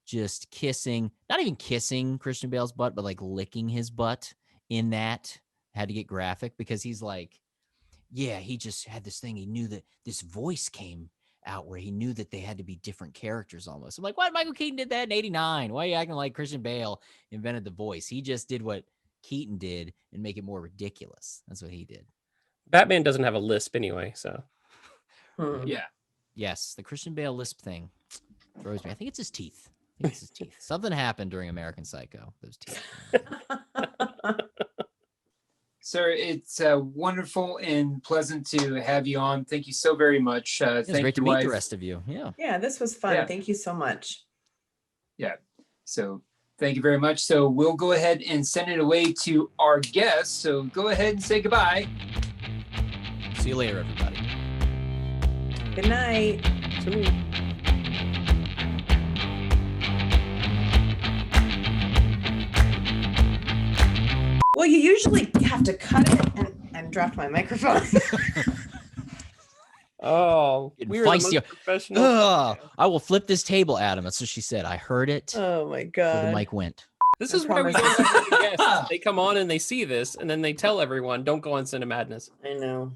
just kissing, not even kissing Christian Bale's butt, but like licking his butt in that. Had to get graphic because he's like, yeah, he just had this thing. He knew that this voice came out where he knew that they had to be different characters almost. I'm like, what? Michael Keaton did that in 89. Why are you acting like Christian Bale invented the voice? He just did what Keaton did and make it more ridiculous. That's what he did. Batman doesn't have a lisp anyway, so. Yeah. Yes, the Christian Bale lisp thing throws me. I think it's his teeth. Something happened during American Psycho. Those teeth. Sir, it's wonderful and pleasant to have you on. Thank you so very much. It's Thank great to you, meet wife. the rest of you. Yeah. Yeah, this was fun. Yeah. Thank you so much. Yeah. So thank you very much. So we'll go ahead and send it away to our guests. So go ahead and say goodbye. See you later, everybody. Good night. Well, you usually have to cut it and dropped my microphone. Oh, Getting we were the feisty. most professional. Ugh, I will flip this table, Adam. That's what she said. I heard it Oh my before the god. mic went. This I is why we promise. don't have any guests. They come on and they see this, and then they tell everyone, "Don't go on Cinemadness." I know.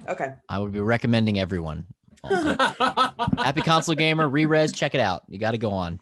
Okay. I would be recommending everyone. Happy Console Gamer, Re-Res, check it out. You got to go on.